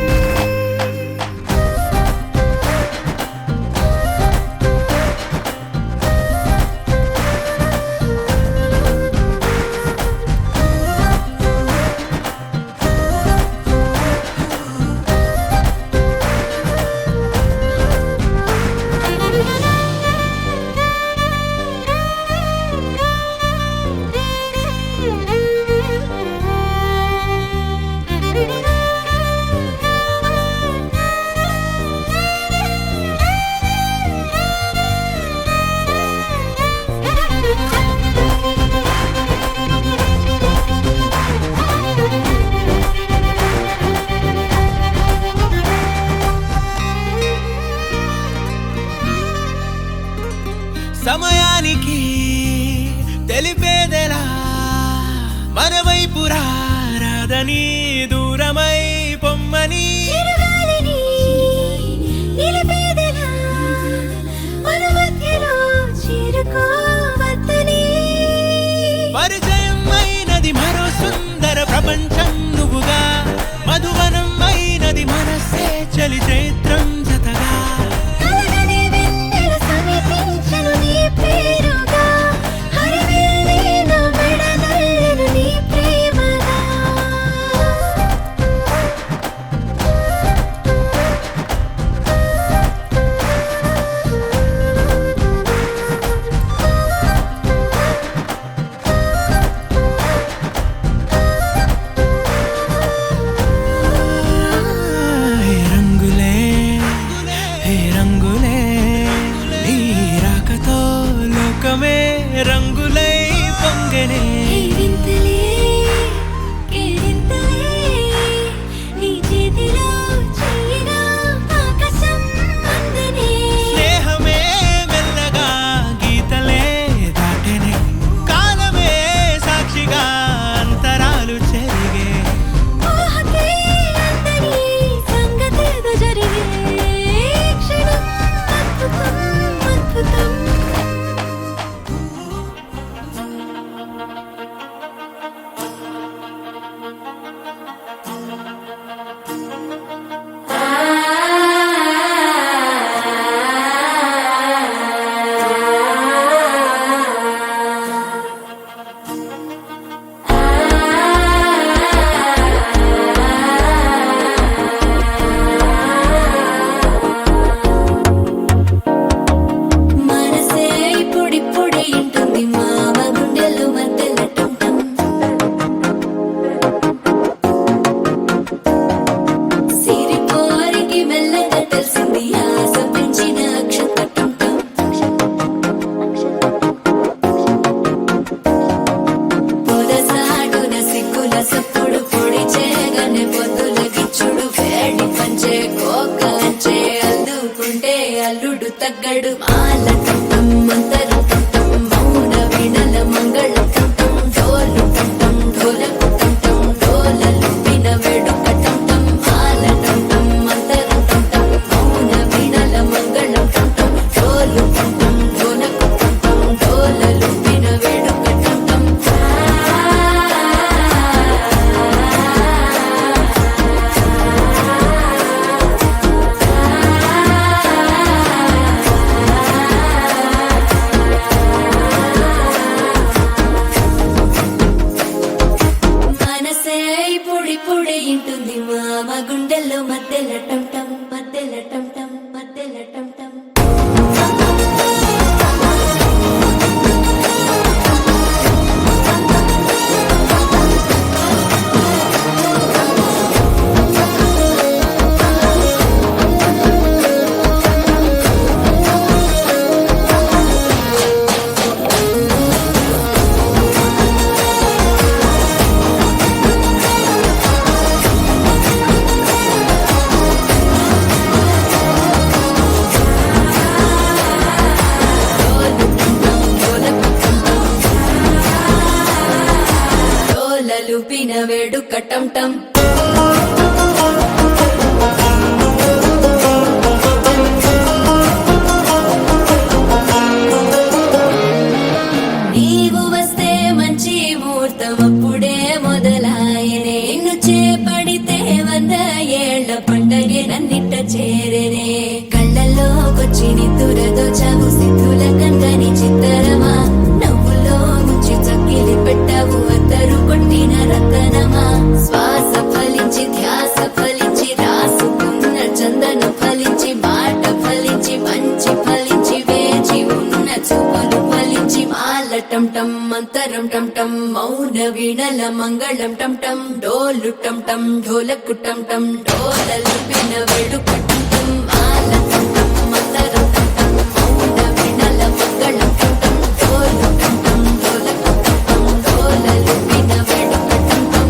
Speaker 4: సమయానికి తెలిపేదెలా మన వైపు రాదని దూరమై పొమ్మని
Speaker 3: చిరుగాలిని నిలిపేదెలా మన మధ్యలో చేరుకోవద్దని
Speaker 4: పరిచయం అయినది మరో సుందర ప్రపంచం నువ్వుగా మధువనం అయినది మనసే చలి చైత్రం జతగా
Speaker 3: కలగని వెన్నెల సమీపించను నీ పేరుగా హరివెల్లి నా మెడదల్లెను నీ ప్రేమగా
Speaker 4: హే రంగులే
Speaker 3: ఎప్పుడు తగ్గడు మాల టం మంతరం టం మౌన వీణల మంగళం టం డోలు టం ఢోలకు టం డోలలు విన వేడుక టం మాల టం మంతరం టం మౌన వీణల మంగళం టం డోలు టం ఢోలకు టం డోలలు విన వేడుక టం మనసే పొడి పొడి ఇంటుంది మామ గుండెల్లో మధ్యల టం టం మధ్యల టం టం మధ్యల టం టం డోలలు పిన వేడుక టం టం నీవు వస్తే మంచి ముహూర్తం అప్పుడే మొదలాయనే నిన్ను చేపడితే 100 ఏళ్ల పండగే నన్నిట్ట చేరేనే కళ్ళల్లోకొచ్చి నిద్దురదోచావు సిద్ధుల కందని చిత్తరమా నవ్వులో ముంచి చక్కిలి పెట్టావు అద్దరు కొట్టిన రతనమా శ్వాస ఫలించి ధ్యాస ఫలించి రాసుకున్న చందన ఫలించి మాట ఫలించి మంచి ఫలించి వేచి ఉన్న చూపులు ఫలించి మాల టం టం మంతరం టం టం మౌన వీణల మంగళం టం టం డోలు టం టం ఢోలకు టం టం డోలలు విన వేడుక టం టం మాల టం టం మంతరం టం టం మౌన వీణల మంగళం టం టం డోలు టం టం ఢోలకు టం టం డోలలు విన వేడుక టం టం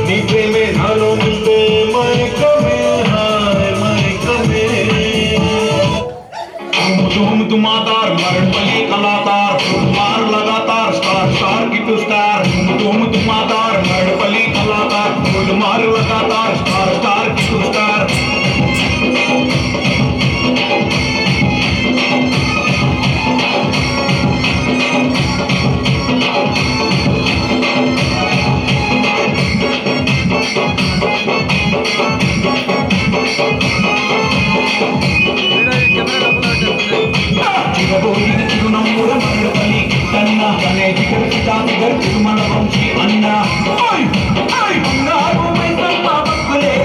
Speaker 2: నీ ప్రేమే నాలో నింపే మైకమే హాయ్ మైకమే धूम धुमादार मरण बली कलाकार मार लगातार स्टार स्टार की टू स्टार धूम धुमादार मरण बली कलाकार फुल मार लगातार स्टार स्टार की टू स्टार చిరునమ్ముల మరణ బలి కన్నా కనే జిగర పితా జిగర తిరుమల వంశీ అన్న అన్నారు మైసమ్మ భక్తులే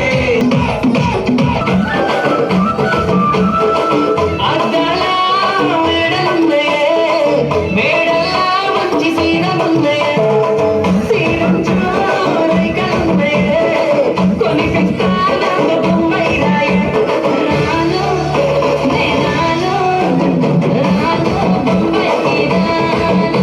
Speaker 2: అద్దలా మేడలుందే మేడలా మంచి సీనముందే సీనం చారైకలుందే కొని పిస్తాల బొమ్మై రాయ రాను నేనాను రాను బొమ్మై తీరాను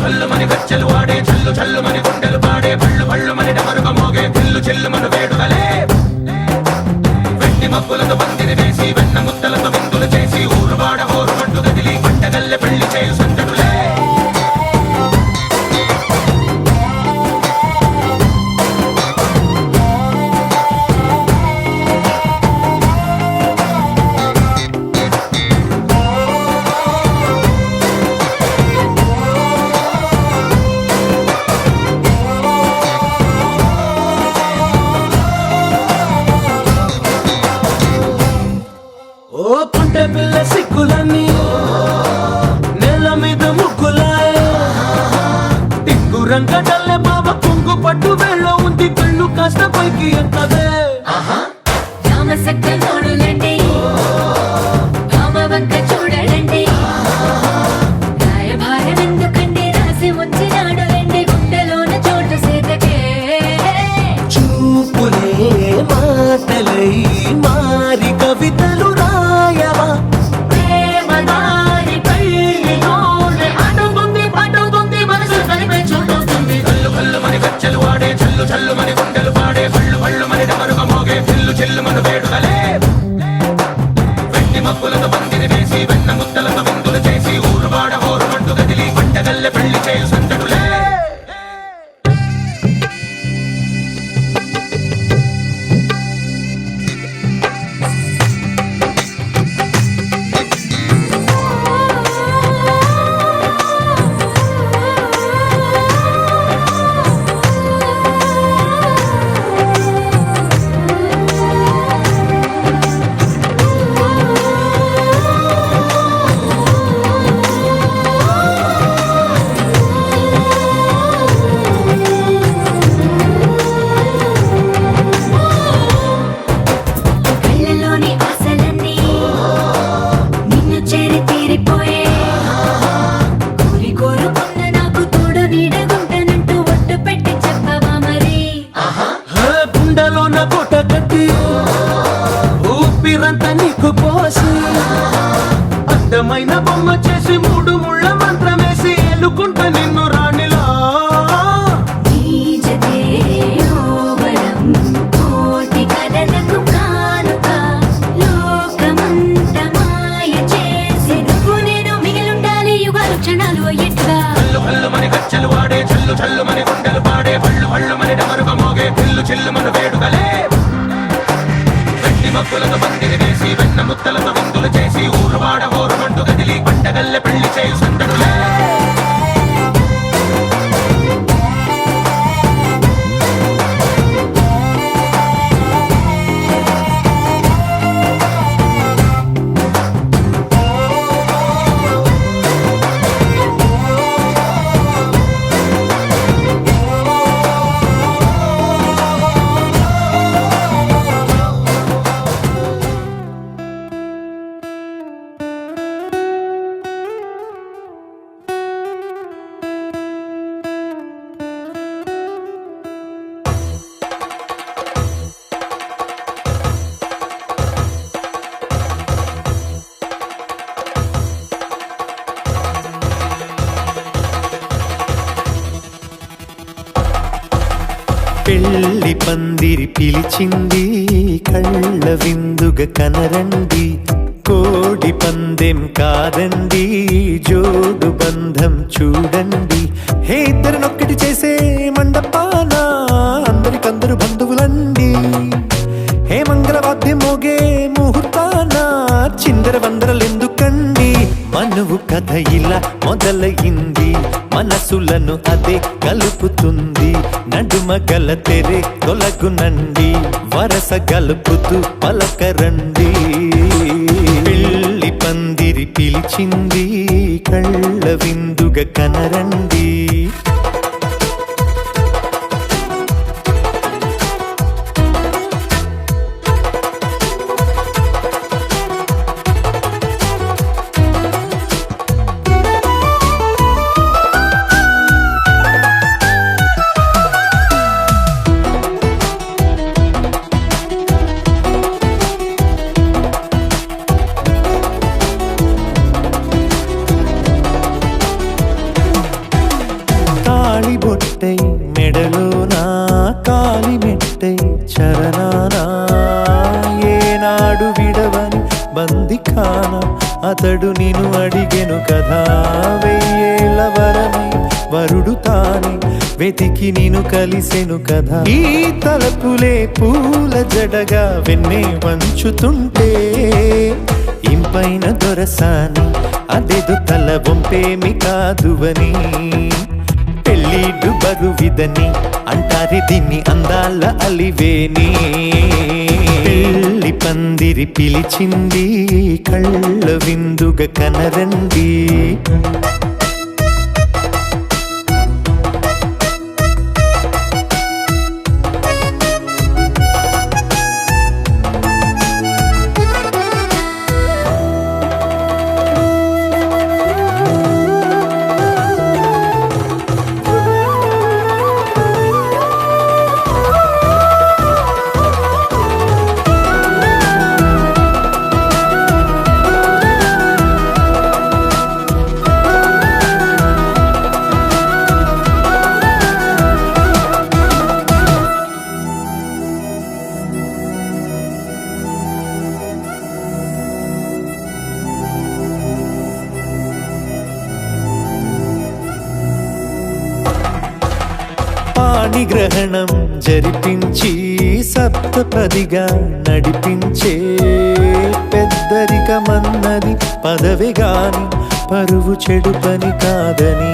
Speaker 2: కల్లు మని గచ్చెలు వాడే చల్లు చల్లు మని గుండెలు పాడే పళ్ళు పళ్ళు మని డమరుగ మోగే పిల్లు చెల్లు మన వేడుకలే వెండి మబ్బులతో పందిరి వేసి వెన్న ముద్దలతో విందులు చేసి ఊరు వాడ హోరు మంటు గదిలి పంటగల్లె పెళ్లి చేయు సందడులే
Speaker 1: ఓ పుంటె పిల్ల సిక్కులన్నీ నెల మీద ముగ్గులాయ టింగు రంగడల్లె బాబా కుంగు పట్టు వెళ్ళ ఉంది కళ్ళు కాస్త పైకి ఎత్తదే
Speaker 3: రామ సక్క నోడులండి రామ వంక చూడడండి రాయభారం ఎందుకండి రాసి వచ్చినాడు రండి గుండెలోన చోటు సేతకే
Speaker 1: చూపులే మాటలై మారి కవితలు రాయవా
Speaker 3: ప్రేమదారి పెళ్ళిలోనే అడుగుంది మనసు కలిపే చోటవుతుంది
Speaker 2: కల్లు కల్లు మని గచ్చెలు వాడే చల్లు చల్లు మని గుండెలు పాడే పళ్ళు పళ్ళు మని డమరుగ మోగే పిల్లు చెల్లు మన వేడుకలే వెండి మబ్బులతో పందిరి వేసి వెన్న ముద్దలతో విందులు చేసి ఊరు వాడ హోరు మంటు గదిలి పంటగల్లె పెళ్లి చేయు సందడులే
Speaker 3: కళ్ళలోని ఆశలన్నీ నిన్ను చేరి తీరిపోయే కోరుకున్న నాకు తోడు నీడగుంటానంటూ ఒట్టు పెట్టి చెప్పవా మరి
Speaker 1: గుండెలోన కోట కట్టి ఊపిరంతా నీకు పోసి అందమైన బొమ్మ చేసి మూడు ముళ్ళ మంత్రమేసి ఎలుకుంటా నిన్ను రాణిలా
Speaker 3: నీజతే ఓవరం కోటి కలలకు కానుక లోకమంత మాయ చేసి నువ్వు నేను మిగిలుండాలి యుగాలు క్షణాలు ఎట్టుగా
Speaker 2: కల్లు కల్లు మని గచ్చెలు వాడే చల్లు చల్లు మని గుండెలు పాడే పళ్ళు పళ్ళు మని డమరుగ మోగే పిల్లు చెల్లు మన వేడుకలే వెండి మబ్బులతో పందిరి వేసి వెన్న ముద్దలతో విందులు చేసి ఊరు వాడ హోరు మంటు గదిలి పంటగల్లె పెళ్లి చేయు సందడులే
Speaker 6: పెళ్లి పందిరి పిలిచింది కళ్ళ విందుగా కనరండి కోడి పందెం కాదండి జోడు బంధం చూడండి హే ఇద్దరినొక్కటి చేసే మండపాన అందరికందరు బంధువులండి హే మంగళవాద్యం మోగే ముహూర్తాన చిందర వందరలెందుకండి మనువు కథ ఇలా మొదలయింది మనసులను అదే కలుపుతుంది నడుమ గల తెరే తొలగునండి వరస గలుపుతూ పలకరండి పెళ్లి పందిరి పిలిచింది కళ్ళ విందుగా కనరండి బందిఖాన అతడు నిన్ను అడిగెను కదా 1000 ఏళ్ల వరమై వరుడు తానే వెతికి నిన్ను కలిసెను కదా ఈ తలపులే పూల జడగా వెన్నే వంచుతుంటే ఇంపైన దొరసాని అదేదో తల వంపేమి కాదువని పెళ్ళిడు బరువిదని అంటారే దీన్ని అందాల అలివేని పెళ్ళి పందిరి పిలిచింది కళ్ళ విందుగా కనరండి పాణిగ్రహణం జరిపించి సప్తపదిగా నడిపించే పెద్దరికమన్నది పదవి గాని పరువు చెడు పని కాదని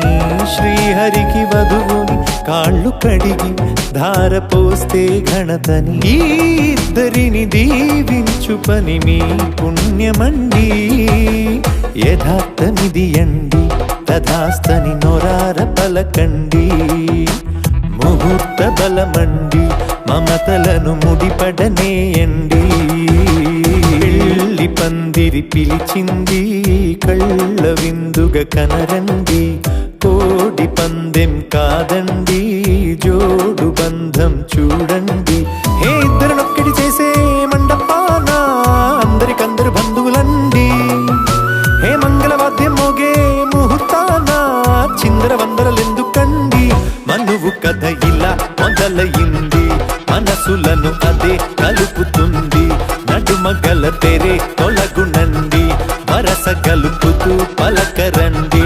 Speaker 6: శ్రీహరికి వధువుని కాళ్ళు కడిగి ధార పోస్తే ఘనతని ఈ ఇద్దరిని దీవించు పని మీ పుణ్యమండి యథార్థమిది అండి తథాస్తని నొరార పలకండి ముహూర్త బలమండి మమతలను ముడిపడనేయండి పెళ్ళి పందిరి పిలిచింది కళ్ళ విందుగా కనరండి కోడి పందెం కాదండి జోడు బంధం చూడండి హే ఇద్దరినొక్కటి చేసే మండపాన అందరికందరు బంధువులండి హే మంగళవాద్యం మోగే ముహూర్తాన చిందర వందరలెందుకండి మనువు కథ ఇలా మొదలయింది మనసులను అదే కలుపుతుంది నడుమ గల తెరే తొలగునండి వరస కలుపుతూ పలకరండి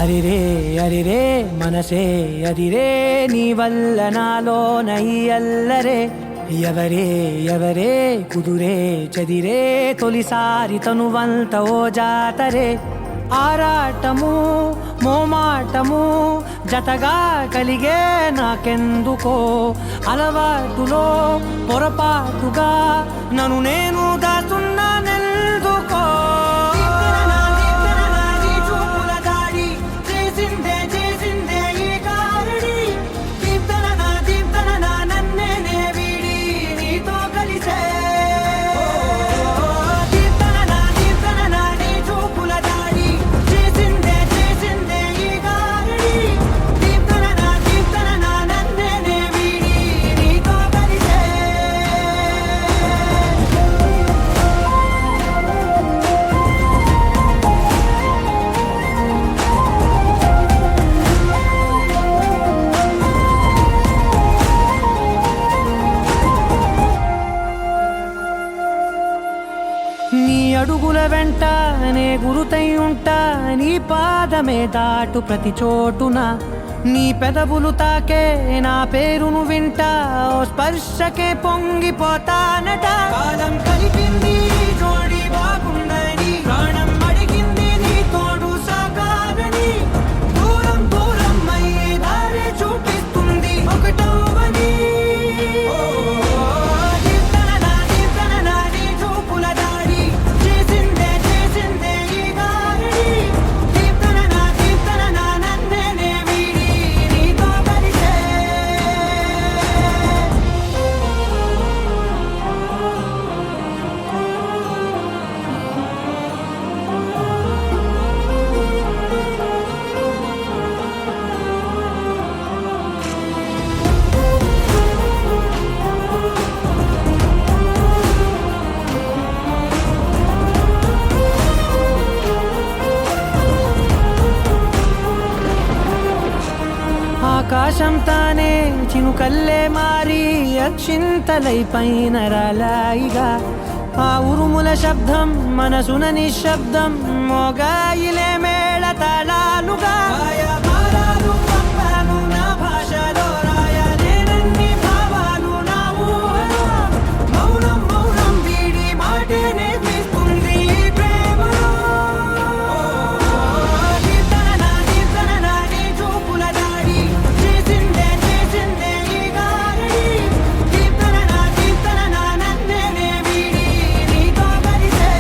Speaker 1: అరిరే అరిరే మనసే అరిరే నీ వల్ల నాలో నై అల్లరే ఎవరే ఎవరే కుదురే చదిరే తొలిసారి తనువంత ఓ జాతరే ఆరాటము మోమాటము జతగా కలిగే నాకెందుకో అలవాటులో పొరపాటుగా నన్ను నేను దాస్తున్నానెందుకో అడుగుల వెంట నే గురుతై ఉంటా నీ పాదమే దాటు ప్రతి చోటున నీ పెదవులు తాకే నా పేరును వింటా ఓ స్పర్శకే పొంగిపోతానట కాలం కలిపింది జోడి బాగుందని ప్రాణం అడిగింది నీ తోడు సాగాలని దూరం దూరం అయ్యే దారి చూపిస్తుంది ఒకటవని
Speaker 5: ఆకాశం తానే చినుకల్లే మారి అక్షింతలై పైన రాలాయిగా ఆ ఉరుముల శబ్దం మనసున నిశ్శబ్దం మోగాయిలే మేళ తాళాలుగా భారాలు పంపాను నా భాషలో రాయలేనన్ని భావాలు నా ఊహలో మౌనం మౌనం వీడి మాటే నేర్పిస్తుంది ప్రేమలో కీర్తన నీ చూపుల దాడి చేసిందే ఈ గాలి కీర్తన నన్నే వీడి నీతో కలిసే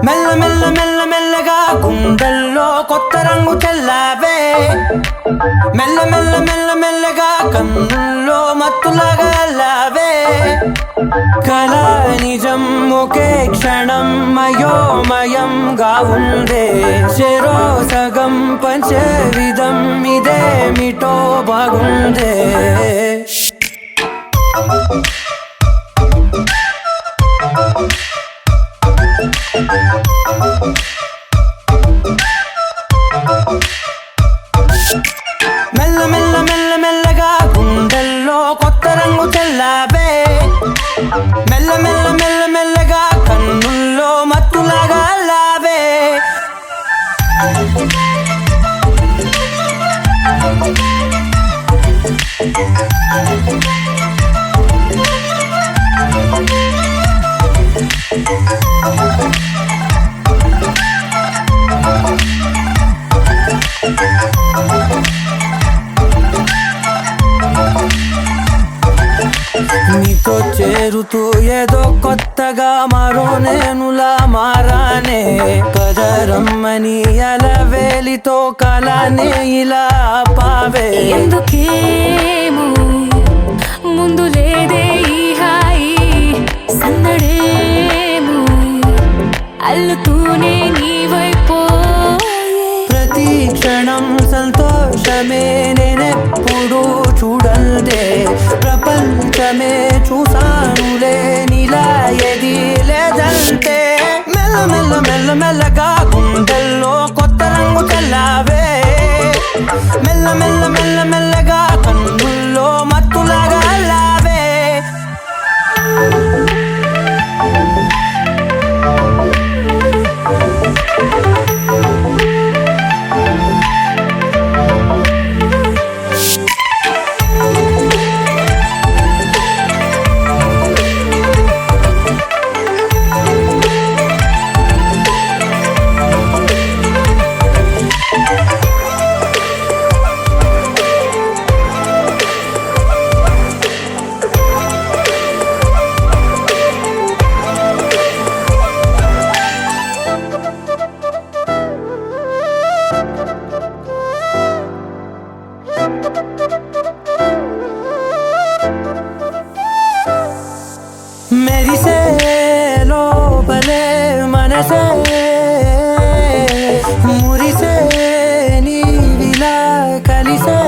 Speaker 5: మెల్ల మెల్ల మెల్ల మెల్లగా గుండెల్లో కొత్త రంగు చెల్లావే మెల్ల మెల్ల మెల్ల మెల్లగా కన్నుల్లో మత్తులాగా అల్లావే కళ నిజం ఒకే క్షణం మయోమయంగా ఉందే చెరో సగం పంచే విధం ఇదేమిటో బాగుందే మెల్ల మెల్ల మెల్ల మెల్లగా గుండెల్లో కొత్త రంగు చెల్లావే మెల్ల మెల్ల మెల్ల మెల్లగా కన్నుల్లో మత్తులాగా అల్లావే నీతో చేరుతూ ఏదో కొత్తగా మరో నేనులా మారానే కదరమ్మని అలవేలితో కలానే ఇలా పావే
Speaker 3: ఎందుకేమో ముందు లేదే ఈ హాయి సందడేమో అల్లుతూనే నీ వైపు
Speaker 5: ప్రతి క్షణం సంతోషమే నేనెప్పుడు చూడల్దే ప్రపంచమే చూసానులే నీలా ఏది లేదంటే మెల్ల మెల్ల మెల్ల మెల్లగా గుండెల్లో కొత్త రంగు చల్లావే మెల్ల మెల్ల మెల్ల మెల్లగా కన్నుల్లో మత్తులాగా అల్లావే మెరిసే లోపలే మనసే మురిసే నీవిలా కలిసే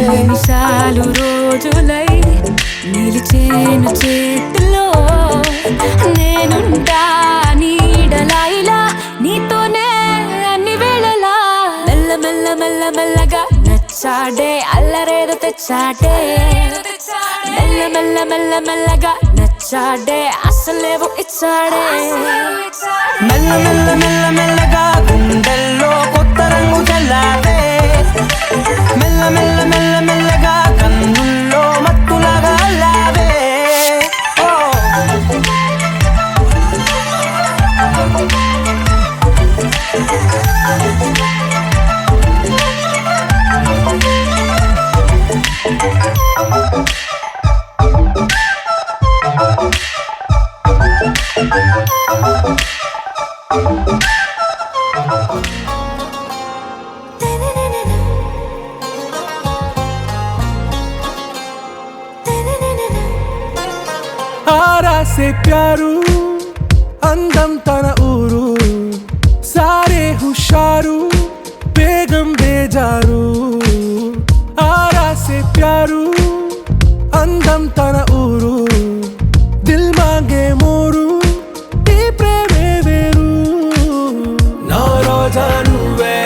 Speaker 3: నిమిషాలు రోజులై నిలిచేను చేతిలో నేనుంటా నీడలా ఇలా నీతోనే అన్ని వేళలా మెల్ల మెల్ల మెల్ల మెల్లగా నచ్చాడే అల్లరేదో తెచ్చాడే మెల్ల మెల్ల మెల్ల మెల్లగా నచ్చాడే అసలేవో ఇచ్చాడే
Speaker 5: మెల్ల మెల్ల మెల్ల మెల్లగా గుండెల్లో కొత్త రంగు చల్లావే మెల్ల మెల్ల మెల్ల మెల్లగా కన్నుల్లో మత్తులాగా అల్లావే ఓ
Speaker 9: आरा से प्यारू అందం తన ఊరు సారే హుషారు బేగం బేజారు ఆరా సే ప్యారు అందం తన ఊరు దిల్ మాంగే మోరు ఈ ప్రేమే వేరు నా రోజా నువ్వే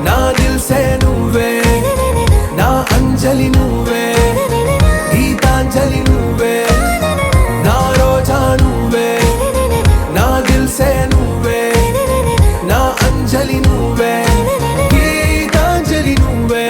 Speaker 9: నా దిల్ సే నువ్వే నా అంజలి నువ్వే గీతాంజలి నువ్వే నా రోజా నువ్వే నా దిల్ సే నువ్వే నా అంజలి నువ్వే గీతాంజలి నువ్వే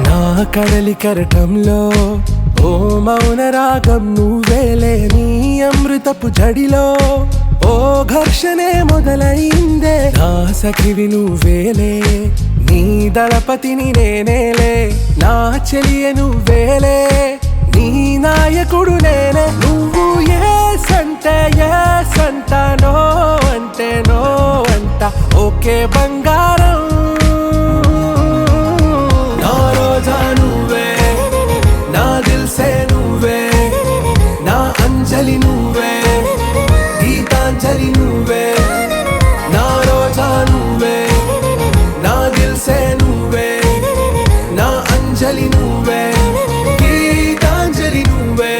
Speaker 9: నా కడలి కరటంలో ఓ మౌన రాగం నువ్వేలే నీ అమృతపు జడిలో ఓ ఘర్షణే మొదలైందే నా సఖివి నువ్వేలే నీ దళపతిని నేనేలే నా చెలియ నువ్వేలే నీ నాయకుడు నేనే నువ్వు ఏ సంట నో అంటే నో అంట ఓకే బంగారం నా రోజా నువ్వే నా దిల్ సే నువ్వే నా అంజలి నువ్వే గీతాంజలి నువ్వే నా రోజా నువ్వే నా దిల్ సే నువ్వే నా అంజలి నువ్వే గీతాంజలి నువ్వే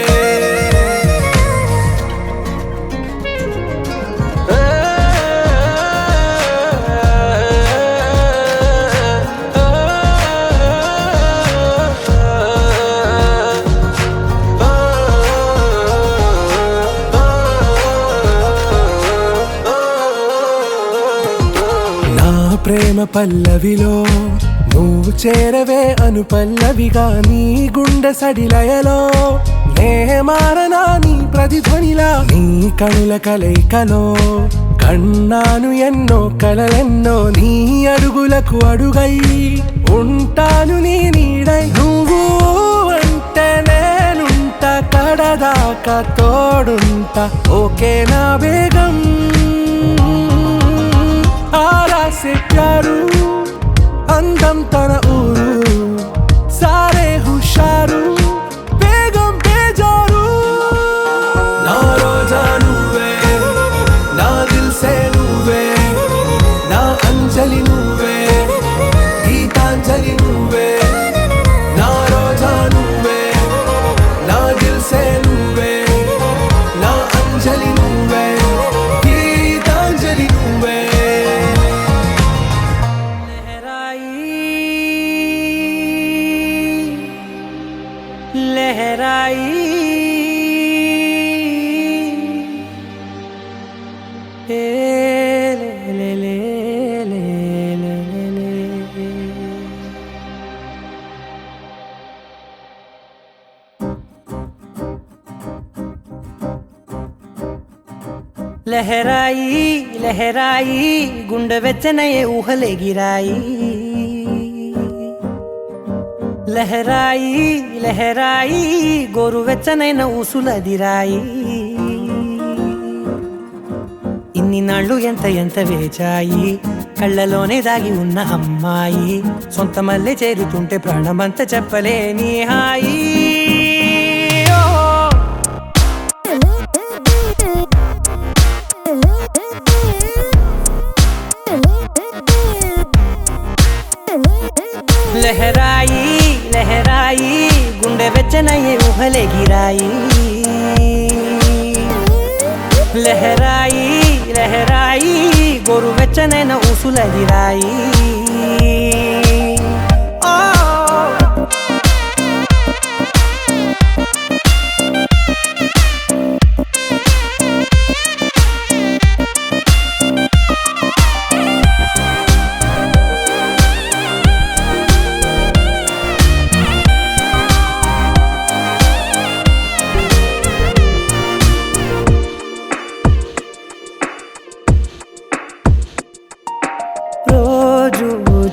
Speaker 9: నా ప్రేమ పల్లవిలో నువ్వు చేరవే అను పల్లవిగా నీ గుండె సడిలయలో నే మారనా నీ ప్రతిధ్వనిలా నీ కనుల కలయికలో కన్నాను ఎన్నో కలలెన్నో నీ అడుగులకు అడుగై ఉంటాను నీ నీడై నువ్వు అంటే నేనుంట కడదాకా తోడుంటా ఓకే నా బేగం ఆరా సే ప్యారు అందం తన ఊరు సారే హుషారు బేగం బేజారు నా రోజా నువ్వే నా దిల్ సే నువ్వే నా అంజలి నువ్వే గీతాంజలి నువ్వే నా రోజా నువ్వే నా దిల్ సే నువ్వే నా అంజలి నువ్వే గీతాంజలి నువ్వే
Speaker 1: लहराई ए ले ले ले ले ले ले लहराई लहराई गुंड వెచ్చనయే ఊహలే గిరాయి లహరాయి లహరాయి గోరువెచ్చనైన ఊసులదిరాయి ఇన్ని నాళ్ళు ఎంత వేచాయి కళ్ళలోనే దాగి ఉన్న అమ్మాయి సొంత మల్లె చేరుతుంటే ప్రాణమంత చెప్పలేని హాయి లహరాయి లహరాయి గుండె వెచ్చనయ్యే ఊహలే గిరాయి లహరాయి లహరాయి గోరు వెచ్చనైన ఊసులదిరాయి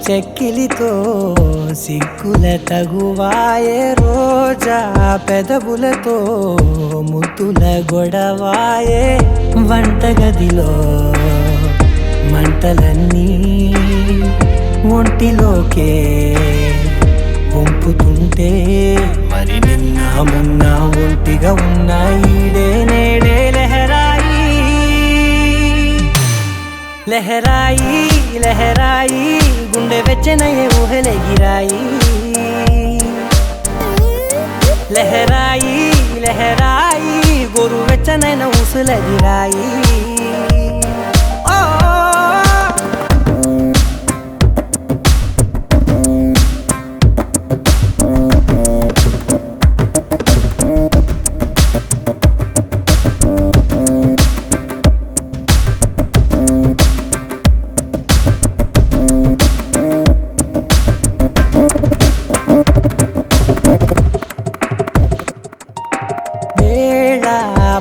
Speaker 1: చెక్కిలితో సిగ్గుల తగువాయే రోజా పెదవులతో ముద్దుల గొడవాయే వంటగదిలో మంటలన్నీ ఒంటిలోకే వంపుతుంటే మరి నిన్న మొన్న ఒంటిగా ఉన్న ఈడే నేడే లహరాయి లహరాయి లహరాయి గుండె వెచ్చనయ్యే ఊహలెగిరాయి లహరాయి లహరాయి గోరు వెచ్చనైన ఊసులెగిరాయి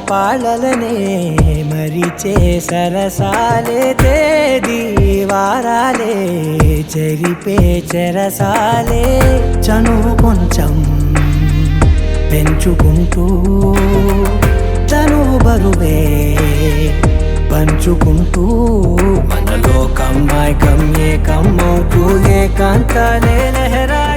Speaker 1: పాలలనే మరిచే సరసాలే తేదీ వారాలే చెరిపే చెరసాలే చనువు కొంచెం పెంచుకుంటూ చనువు బరువే పంచుకుంటూ మనలో కమ్మాయి కమ్మే కమ్మవుతూ ఏకాంతాలే లహరా